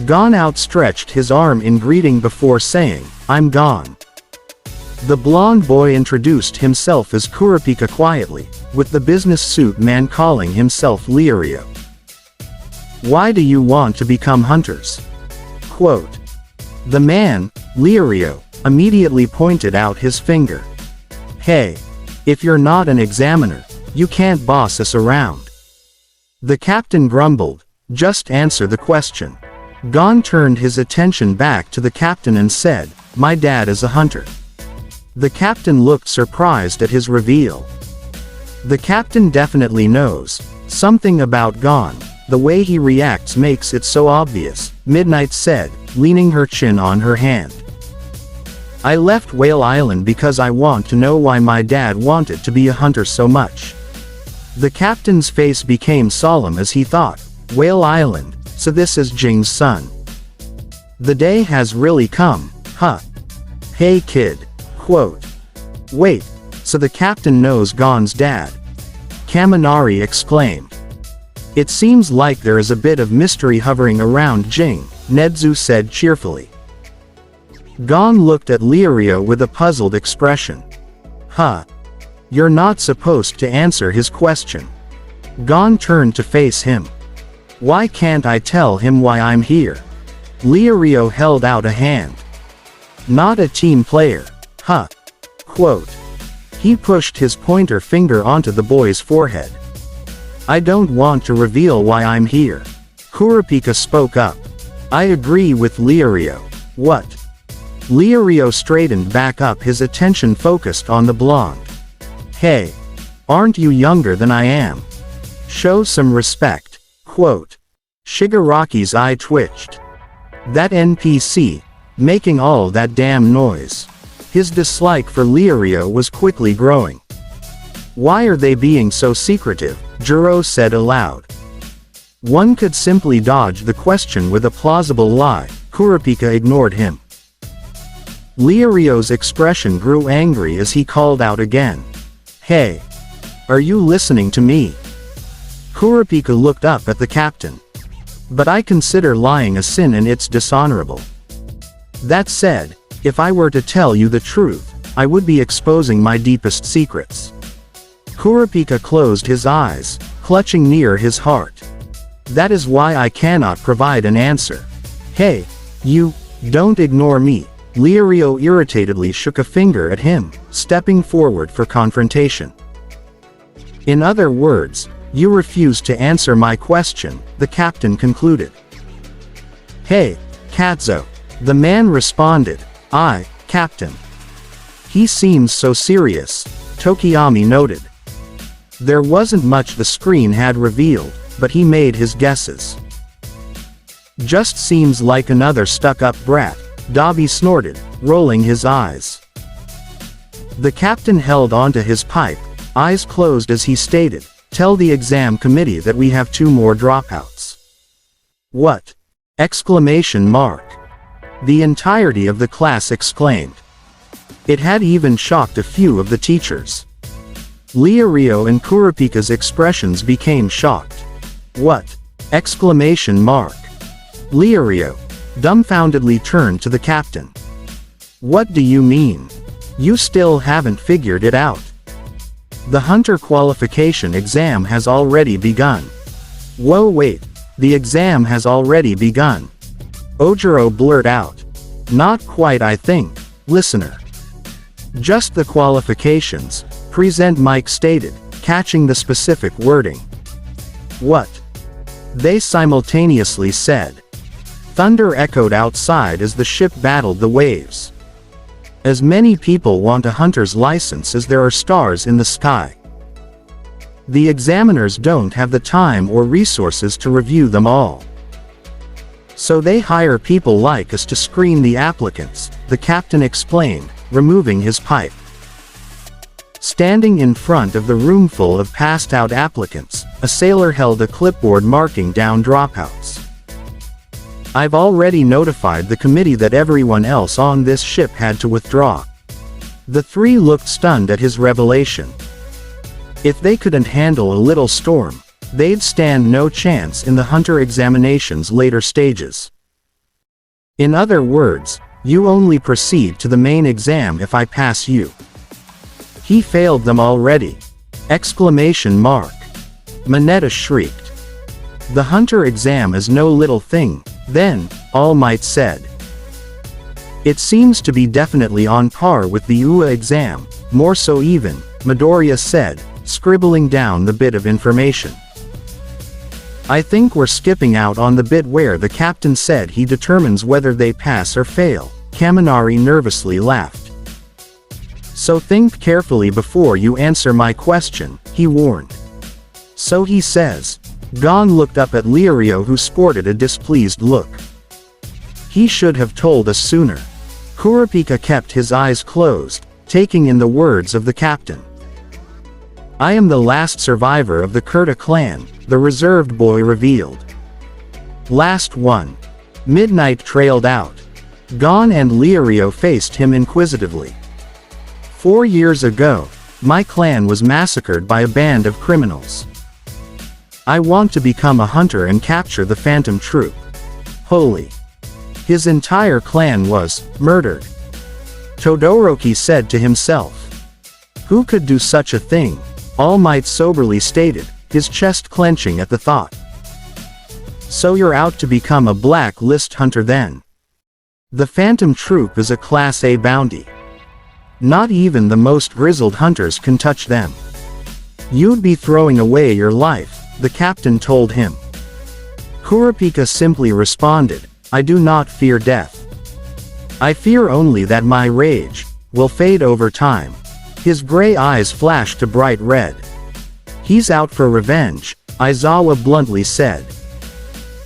Gon outstretched his arm in greeting before saying, I'm Gon. The blonde boy introduced himself as Kurapika quietly, with the business suit man calling himself Lirio. Why do you want to become hunters? Quote. The man, Lirio, immediately pointed out his finger. Hey. If you're not an examiner, you can't boss us around. The captain grumbled, just answer the question. Gon turned his attention back to the captain and said, my dad is a hunter. The captain looked surprised at his reveal. The captain definitely knows something about Gon. The way he reacts makes it so obvious, Midnight said, leaning her chin on her hand. I left Whale Island because I want to know why my dad wanted to be a hunter so much. The captain's face became solemn as he thought, Whale Island, so this is Jing's son. The day has really come, huh? Hey kid. Quote. Wait, so the captain knows Gon's dad? Kaminari exclaimed. It seems like there is a bit of mystery hovering around Jing, Nedzu said cheerfully. Gon looked at Lirio with a puzzled expression. Huh. You're not supposed to answer his question. Gon turned to face him. Why can't I tell him why I'm here? Lirio held out a hand. Not a team player, huh? Quote. He pushed his pointer finger onto the boy's forehead. I don't want to reveal why I'm here. Kurapika spoke up. I agree with Lirio. What? Lirio straightened back up, his attention focused on the blonde. Hey. Aren't you younger than I am? Show some respect. Quote. Shigaraki's eye twitched. That NPC, making all that damn noise. His dislike for Lirio was quickly growing. Why are they being so secretive? Jiro said aloud. One could simply dodge the question with a plausible lie. Kurapika ignored him. Lirio's expression grew angry as he called out again. Hey. Are you listening to me? Kurapika looked up at the captain. But I consider lying a sin and it's dishonorable. That said, if I were to tell you the truth, I would be exposing my deepest secrets. Kurapika closed his eyes, clutching near his heart. That is why I cannot provide an answer. Hey, you, don't ignore me. Lirio irritatedly shook a finger at him, stepping forward for confrontation. In other words, you refuse to answer my question, the captain concluded. Hey, Katzo. The man responded. Captain. He seems so serious, Tokiyami noted. There wasn't much the screen had revealed, but he made his guesses. Just seems like another stuck-up brat, Dabi snorted, rolling his eyes. The captain held onto his pipe, eyes closed as he stated, tell the exam committee that we have 2 more dropouts. What? Exclamation mark. The entirety of the class exclaimed. It had even shocked a few of the teachers. Lirio and Kurapika's expressions became shocked. What? Exclamation mark. Lirio, dumbfoundedly turned to the captain. What do you mean? You still haven't figured it out. The hunter qualification exam has already begun. Whoa, wait, the exam has already begun. Ojiro blurted out. Not quite, I think, listener. Just the qualifications, Present Mike stated, catching the specific wording. What? They simultaneously said. Thunder echoed outside as the ship battled the waves. As many people want a hunter's license as there are stars in the sky. The examiners don't have the time or resources to review them all. So they hire people like us to screen the applicants, the captain explained, removing his pipe. Standing in front of the roomful of passed-out applicants, a sailor held a clipboard marking down dropouts. I've already notified the committee that everyone else on this ship had to withdraw. The 3 looked stunned at his revelation. If they couldn't handle a little storm, they'd stand no chance in the hunter examination's later stages. In other words, you only proceed to the main exam if I pass you. He failed them already! Exclamation mark. Mineta shrieked. The hunter exam is no little thing, then, All Might said. It seems to be definitely on par with the UA exam, more so even, Midoriya said, scribbling down the bit of information. I think we're skipping out on the bit where the captain said he determines whether they pass or fail, Kaminari nervously laughed. So think carefully before you answer my question, he warned. So he says. Gon looked up at Lirio, who sported a displeased look. He should have told us sooner. Kurapika kept his eyes closed, taking in the words of the captain. I am the last survivor of the Kurta clan, the reserved boy revealed. Last one. Midnight trailed out. Gon and Lirio faced him inquisitively. 4 years ago, my clan was massacred by a band of criminals. I want to become a hunter and capture the Phantom Troop. Holy. His entire clan was murdered. Todoroki said to himself. Who could do such a thing? All Might soberly stated, his chest clenching at the thought. So you're out to become a blacklist hunter then? The Phantom Troop is a Class A bounty. Not even the most grizzled hunters can touch them. You'd be throwing away your life, the captain told him. Kurapika simply responded, I do not fear death. I fear only that my rage will fade over time. His gray eyes flashed a bright red. He's out for revenge, Aizawa bluntly said.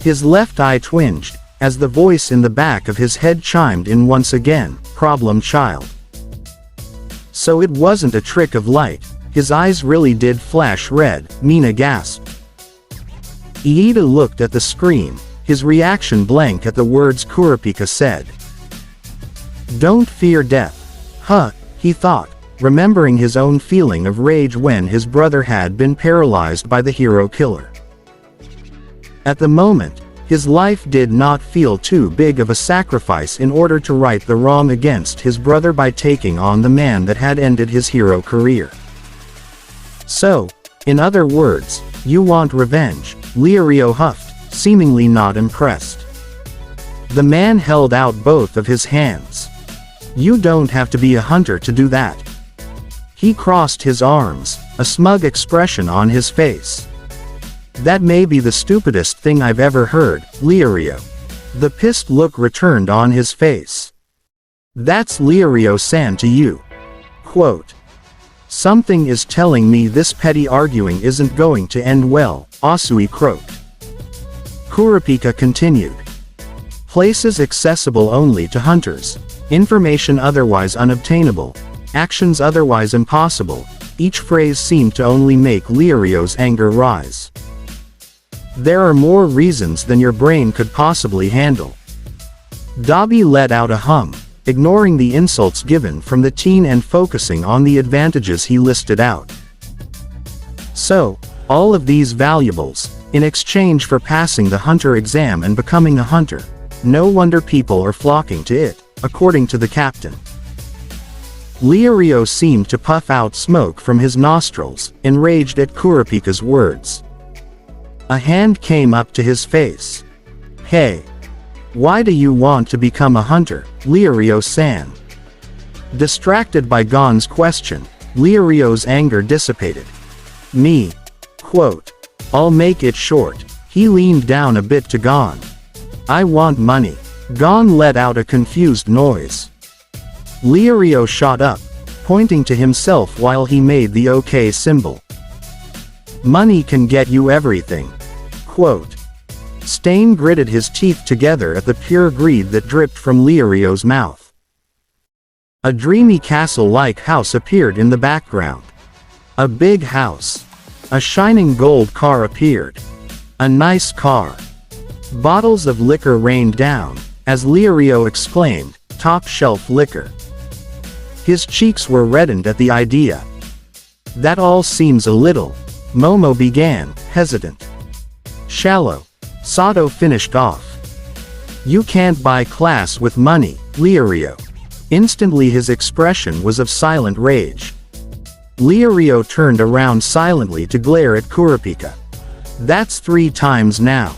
His left eye twinged, as the voice in the back of his head chimed in once again, problem child. So it wasn't a trick of light, his eyes really did flash red, Mina gasped. Iida looked at the screen, his reaction blank at the words Kurapika said. Don't fear death. Huh, he thought, remembering his own feeling of rage when his brother had been paralyzed by the hero killer. At the moment, his life did not feel too big of a sacrifice in order to right the wrong against his brother by taking on the man that had ended his hero career. So, in other words, you want revenge, Lirio huffed, seemingly not impressed. The man held out both of his hands. You don't have to be a hunter to do that. He crossed his arms, a smug expression on his face. That may be the stupidest thing I've ever heard, Lirio. The pissed look returned on his face. That's Lirio-san to you. Quote. Something is telling me this petty arguing isn't going to end well, Asui croaked. Kurapika continued. Places accessible only to hunters. Information otherwise unobtainable. Actions otherwise impossible. Each phrase seemed to only make Lirio's anger rise. There are more reasons than your brain could possibly handle. Dabi let out a hum, ignoring the insults given from the teen and focusing on the advantages he listed out. So, all of these valuables, in exchange for passing the hunter exam and becoming a hunter. No wonder people are flocking to it, according to the captain. Lirio seemed to puff out smoke from his nostrils, enraged at Kurapika's words. A hand came up to his face. Hey. Why do you want to become a hunter, Lirio-san? Distracted by Gon's question, Lirio's anger dissipated. Me. Quote. I'll make it short. He leaned down a bit to Gon. I want money. Gon let out a confused noise. Lirio shot up, pointing to himself while he made the OK symbol. Money can get you everything. Quote. Stain gritted his teeth together at the pure greed that dripped from Lirio's mouth. A dreamy castle-like house appeared in the background. A big house. A shining gold car appeared. A nice car. Bottles of liquor rained down, as Lirio exclaimed, top-shelf liquor. His cheeks were reddened at the idea. That all seems a little, Momo began, hesitant. Shallow. Sato finished off. You can't buy class with money, Lirio. Instantly his expression was of silent rage. Lirio turned around silently to glare at Kurapika. That's 3 times now.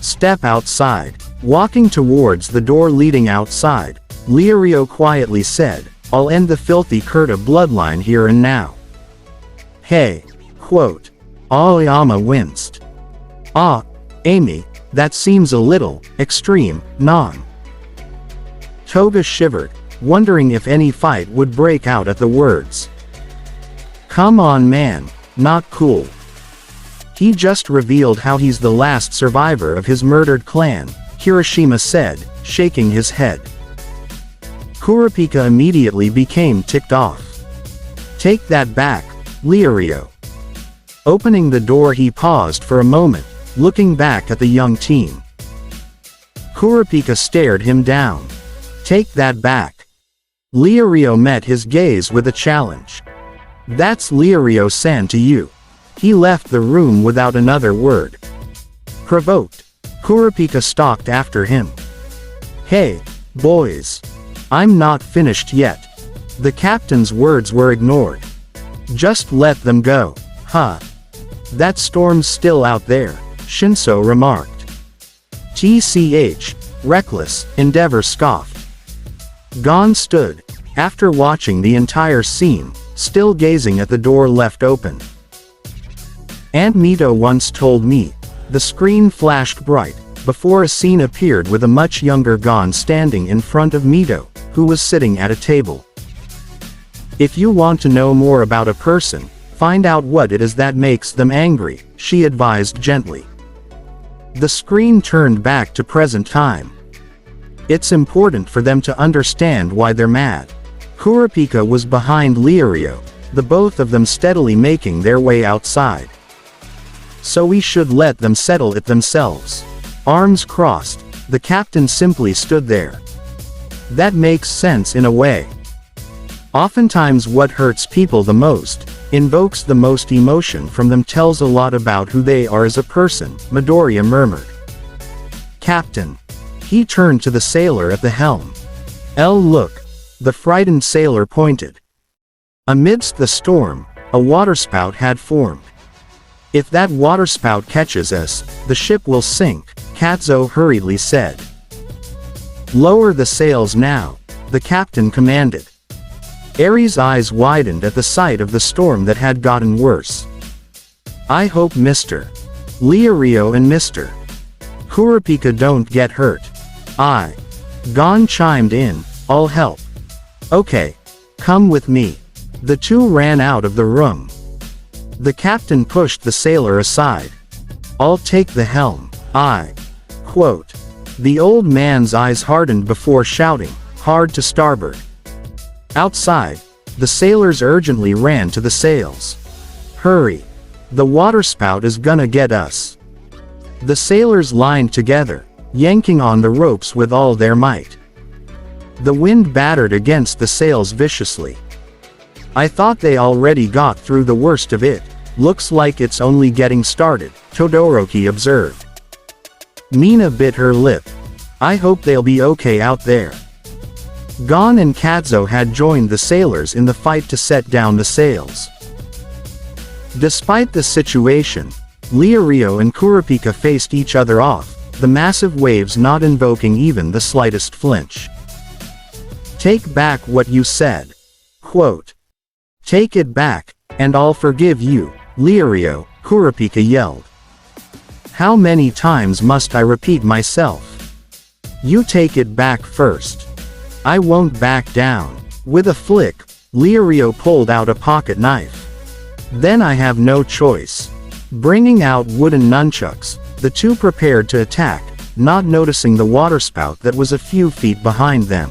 Step outside. Walking towards the door leading outside, Lirio quietly said, I'll end the filthy Kurta bloodline here and now. Hey. Quote. Aoyama winced. Ah, Amy, that seems a little extreme, non. Toga shivered, wondering if any fight would break out at the words. Come on man, not cool. He just revealed how he's the last survivor of his murdered clan, Hiroshima said, shaking his head. Kurapika immediately became ticked off. Take that back, Lirio. Opening the door he paused for a moment, looking back at the young teen. Kurapika stared him down. Take that back. Lirio met his gaze with a challenge. That's Lirio-san to you. He left the room without another word. Provoked, Kurapika stalked after him. Hey, boys. I'm not finished yet. The captain's words were ignored. Just let them go, huh? That storm's still out there, Shinso remarked. TCH, reckless, Endeavor scoffed. Gon stood, after watching the entire scene, still gazing at the door left open. Aunt Mito once told me, the screen flashed bright, before a scene appeared with a much younger Gon standing in front of Mito, who was sitting at a table. If you want to know more about a person, find out what it is that makes them angry, she advised gently. The screen turned back to present time. It's important for them to understand why they're mad. Kurapika was behind Lirio, the both of them steadily making their way outside. So we should let them settle it themselves. Arms crossed, the captain simply stood there. That makes sense in a way. Oftentimes what hurts people the most, invokes the most emotion from them, tells a lot about who they are as a person, Midoriya murmured. Captain. He turned to the sailor at the helm. Look. The frightened sailor pointed. Amidst the storm, a waterspout had formed. If that waterspout catches us, the ship will sink, Katsuo hurriedly said. Lower the sails now. the captain commanded. Eri's eyes widened at the sight of the storm that had gotten worse. I hope Mr. Liario and Mr. Kurapika don't get hurt. Gon chimed in, I'll help. Okay. Come with me. The two ran out of the room. The captain pushed the sailor aside. I'll take the helm. Quote. The old man's eyes hardened before shouting, hard to starboard. Outside, the sailors urgently ran to the sails. Hurry. The waterspout is gonna get us. The sailors lined together, yanking on the ropes with all their might. The wind battered against the sails viciously. I thought they already got through the worst of it. Looks like it's only getting started, Todoroki observed. Mina bit her lip. I hope they'll be okay out there. Gon and Kadzo had joined the sailors in the fight to set down the sails. Despite the situation, Liario and Kurapika faced each other off, the massive waves not invoking even the slightest flinch. Take back what you said. Quote. Take it back, and I'll forgive you, Liario, Kurapika yelled. How many times must I repeat myself? You take it back first. I won't back down. With a flick, Liario pulled out a pocket knife. Then I have no choice. Bringing out wooden nunchucks, the two prepared to attack, not noticing the waterspout that was a few feet behind them.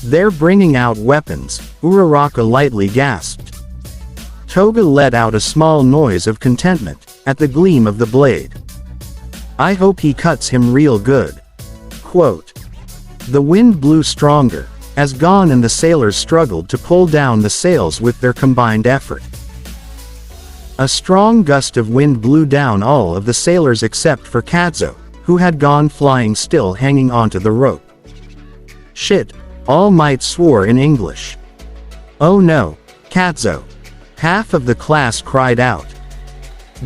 They're bringing out weapons, Uraraka lightly gasped. Toga let out a small noise of contentment at the gleam of the blade. I hope he cuts him real good. Quote. The wind blew stronger, as Gon and the sailors struggled to pull down the sails with their combined effort. A strong gust of wind blew down all of the sailors except for Kadzo, who had gone flying still hanging onto the rope. Shit, All Might swore in English. Oh no, Kadzo. Half of the class cried out.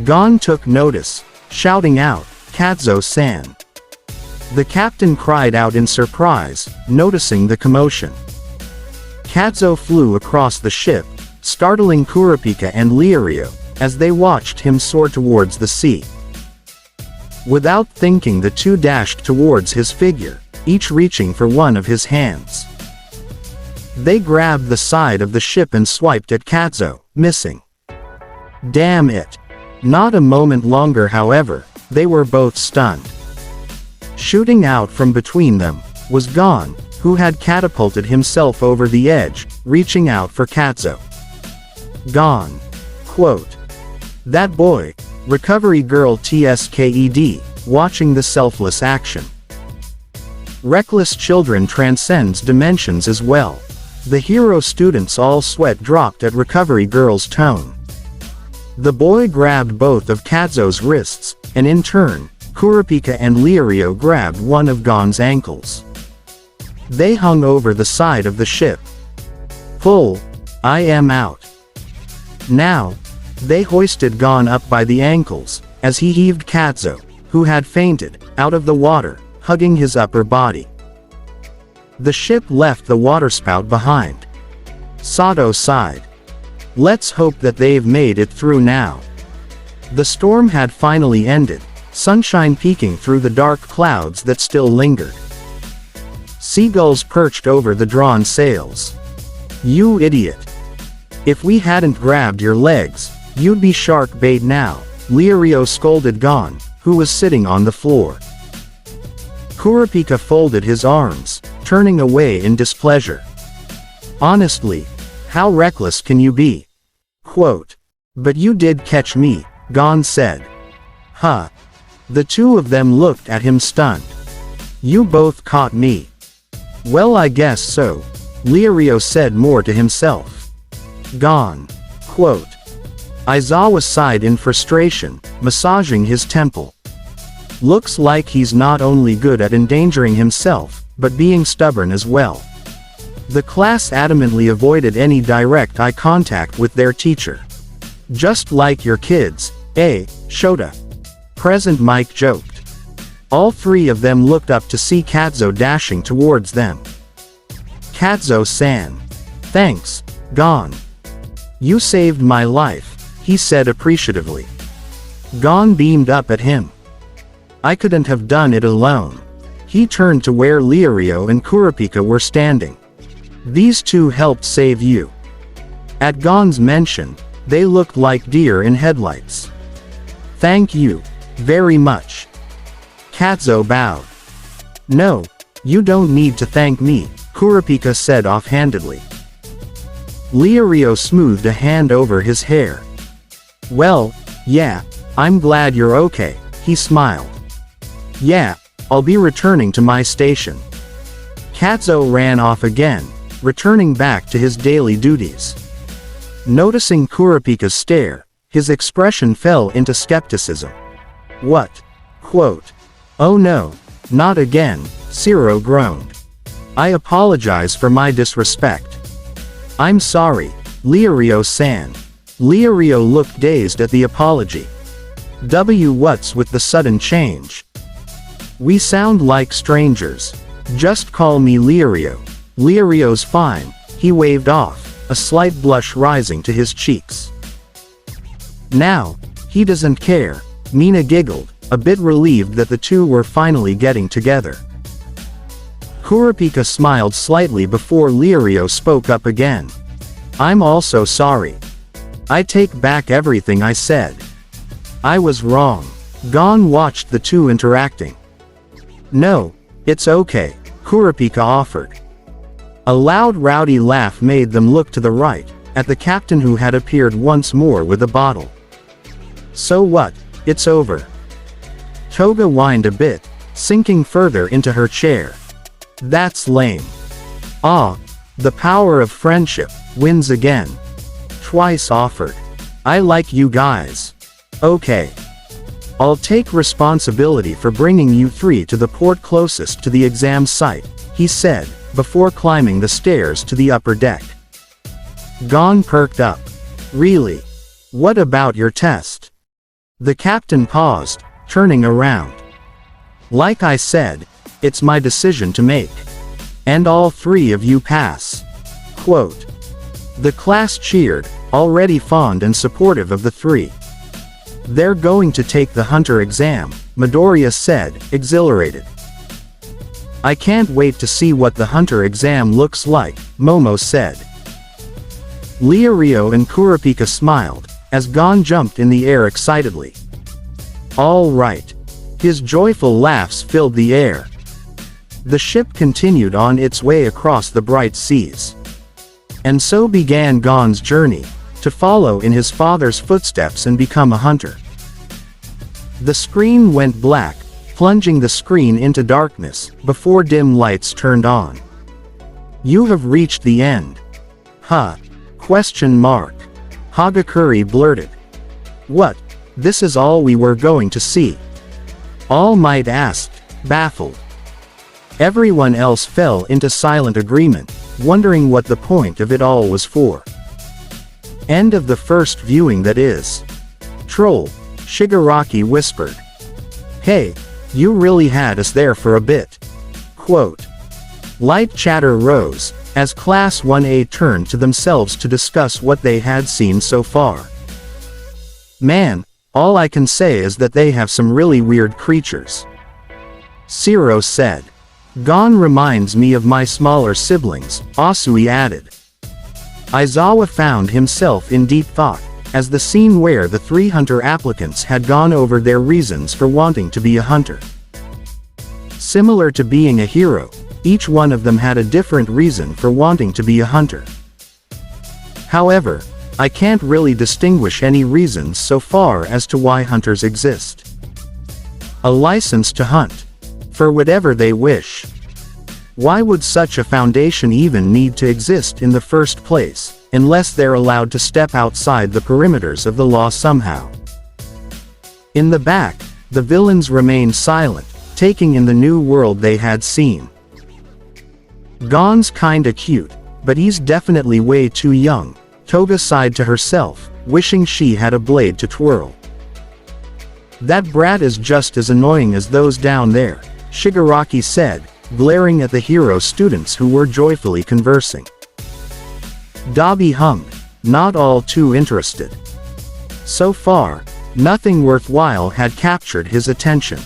Gon took notice, shouting out, Kadzo-san. The captain cried out in surprise, noticing the commotion. Kadzo flew across the ship, startling Kurapika and Liario, as they watched him soar towards the sea. Without thinking, the two dashed towards his figure, each reaching for one of his hands. They grabbed the side of the ship and swiped at Kadzo, missing. Damn it. Not a moment longer, however, they were both stunned. Shooting out from between them was Gon, who had catapulted himself over the edge, reaching out for Kadzo. Gon. Quote. That boy, Recovery Girl TSKED, watching the selfless action. Reckless children transcends dimensions as well. The hero students all sweat dropped at Recovery Girl's tone. The boy grabbed both of Kadzo's wrists, and in turn, Kurapika and Liario grabbed one of Gon's ankles. They hung over the side of the ship. Pull. I am out. Now. They hoisted Gon up by the ankles, as he heaved Kadzo, who had fainted, out of the water, hugging his upper body. The ship left the waterspout behind. Sato sighed. Let's hope that they've made it through now. The storm had finally ended, sunshine peeking through the dark clouds that still lingered. Seagulls perched over the drawn sails. You idiot. If we hadn't grabbed your legs, you'd be shark bait now, Liario scolded Gon, who was sitting on the floor. Kurapika folded his arms, turning away in displeasure. Honestly, how reckless can you be? Quote. But you did catch me, Gon said. Huh. The two of them looked at him stunned. You both caught me. Well, I guess so, Liario said more to himself. Gon. Quote. Aizawa sighed in frustration, massaging his temple. Looks like he's not only good at endangering himself, but being stubborn as well. The class adamantly avoided any direct eye contact with their teacher. Just like your kids, eh, Shota? Present Mike joked. All three of them looked up to see Kadzo dashing towards them. Katsuo-san. Thanks, Gon. You saved my life, he said appreciatively. Gon beamed up at him. I couldn't have done it alone. He turned to where Lirio and Kurapika were standing. These two helped save you. At Gon's mention, they looked like deer in headlights. Thank you, very much. Katsuo bowed. No, you don't need to thank me, Kurapika said offhandedly. Lirio smoothed a hand over his hair. Well, yeah, I'm glad you're okay, he smiled. Yeah, I'll be returning to my station. Katsuo ran off again, returning back to his daily duties. Noticing Kurapika's stare, his expression fell into skepticism. What? Quote. Oh no, not again, Shiro groaned. I apologize for my disrespect. I'm sorry, Lirio-san. Lirio looked dazed at the apology. What's with the sudden change? We sound like strangers. Just call me Lirio. Lirio's fine, he waved off, a slight blush rising to his cheeks. Now, he doesn't care, Mina giggled, a bit relieved that the two were finally getting together. Kurapika smiled slightly before Lirio spoke up again. I'm also sorry. I take back everything I said. I was wrong. Gon watched the two interacting. No, it's okay, Kurapika offered. A loud rowdy laugh made them look to the right, at the captain who had appeared once more with a bottle. So what, it's over. Toga whined a bit, sinking further into her chair. That's lame. Ah, the power of friendship wins again. Twice offered. I like you guys. Okay. I'll take responsibility for bringing you three to the port closest to the exam site, he said, before climbing the stairs to the upper deck. Gon perked up. Really? What about your test? The captain paused, turning around. Like I said, it's my decision to make. And all three of you pass. Quote. The class cheered, already fond and supportive of the three. They're going to take the hunter exam, Midoriya said, exhilarated. I can't wait to see what the hunter exam looks like, Momo said. Lirio and Kurapika smiled, as Gon jumped in the air excitedly. All right. His joyful laughs filled the air. The ship continued on its way across the bright seas. And so began Gon's journey, to follow in his father's footsteps and become a hunter. The screen went black, plunging the screen into darkness, before dim lights turned on. You have reached the end. Huh? Question mark. Hagakure blurted. What? This is all we were going to see? All Might asked, baffled. Everyone else fell into silent agreement, wondering what the point of it all was for. End of the first viewing, that is. Troll, Shigaraki whispered. Hey, you really had us there for a bit. Quote. Light chatter rose, as Class 1A turned to themselves to discuss what they had seen so far. Man, all I can say is that they have some really weird creatures. Shiro said. Gon reminds me of my smaller siblings, Asui added. Aizawa found himself in deep thought, as the scene where the three hunter applicants had gone over their reasons for wanting to be a hunter. Similar to being a hero, each one of them had a different reason for wanting to be a hunter. However, I can't really distinguish any reasons so far as to why hunters exist. A license to hunt. For whatever they wish. Why would such a foundation even need to exist in the first place, unless they're allowed to step outside the perimeters of the law somehow? In the back, the villains remained silent, taking in the new world they had seen. Gon's kinda cute, but he's definitely way too young, Toga sighed to herself, wishing she had a blade to twirl. That brat is just as annoying as those down there, Shigaraki said, glaring at the hero students who were joyfully conversing. Dobby hummed, not all too interested. So far, nothing worthwhile had captured his attention.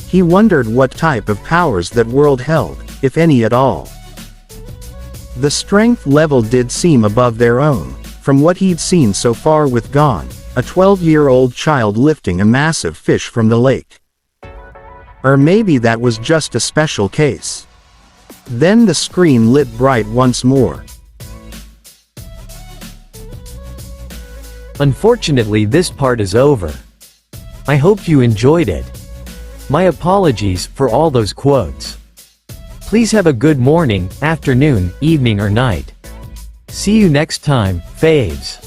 He wondered what type of powers that world held, if any at all. The strength level did seem above their own, from what he'd seen so far with Gon, a 12-year-old child lifting a massive fish from the lake. Or maybe that was just a special case. Then the screen lit bright once more. Unfortunately, this part is over. I hope you enjoyed it. My apologies for all those quotes. Please have a good morning, afternoon, evening or night. See you next time, faves.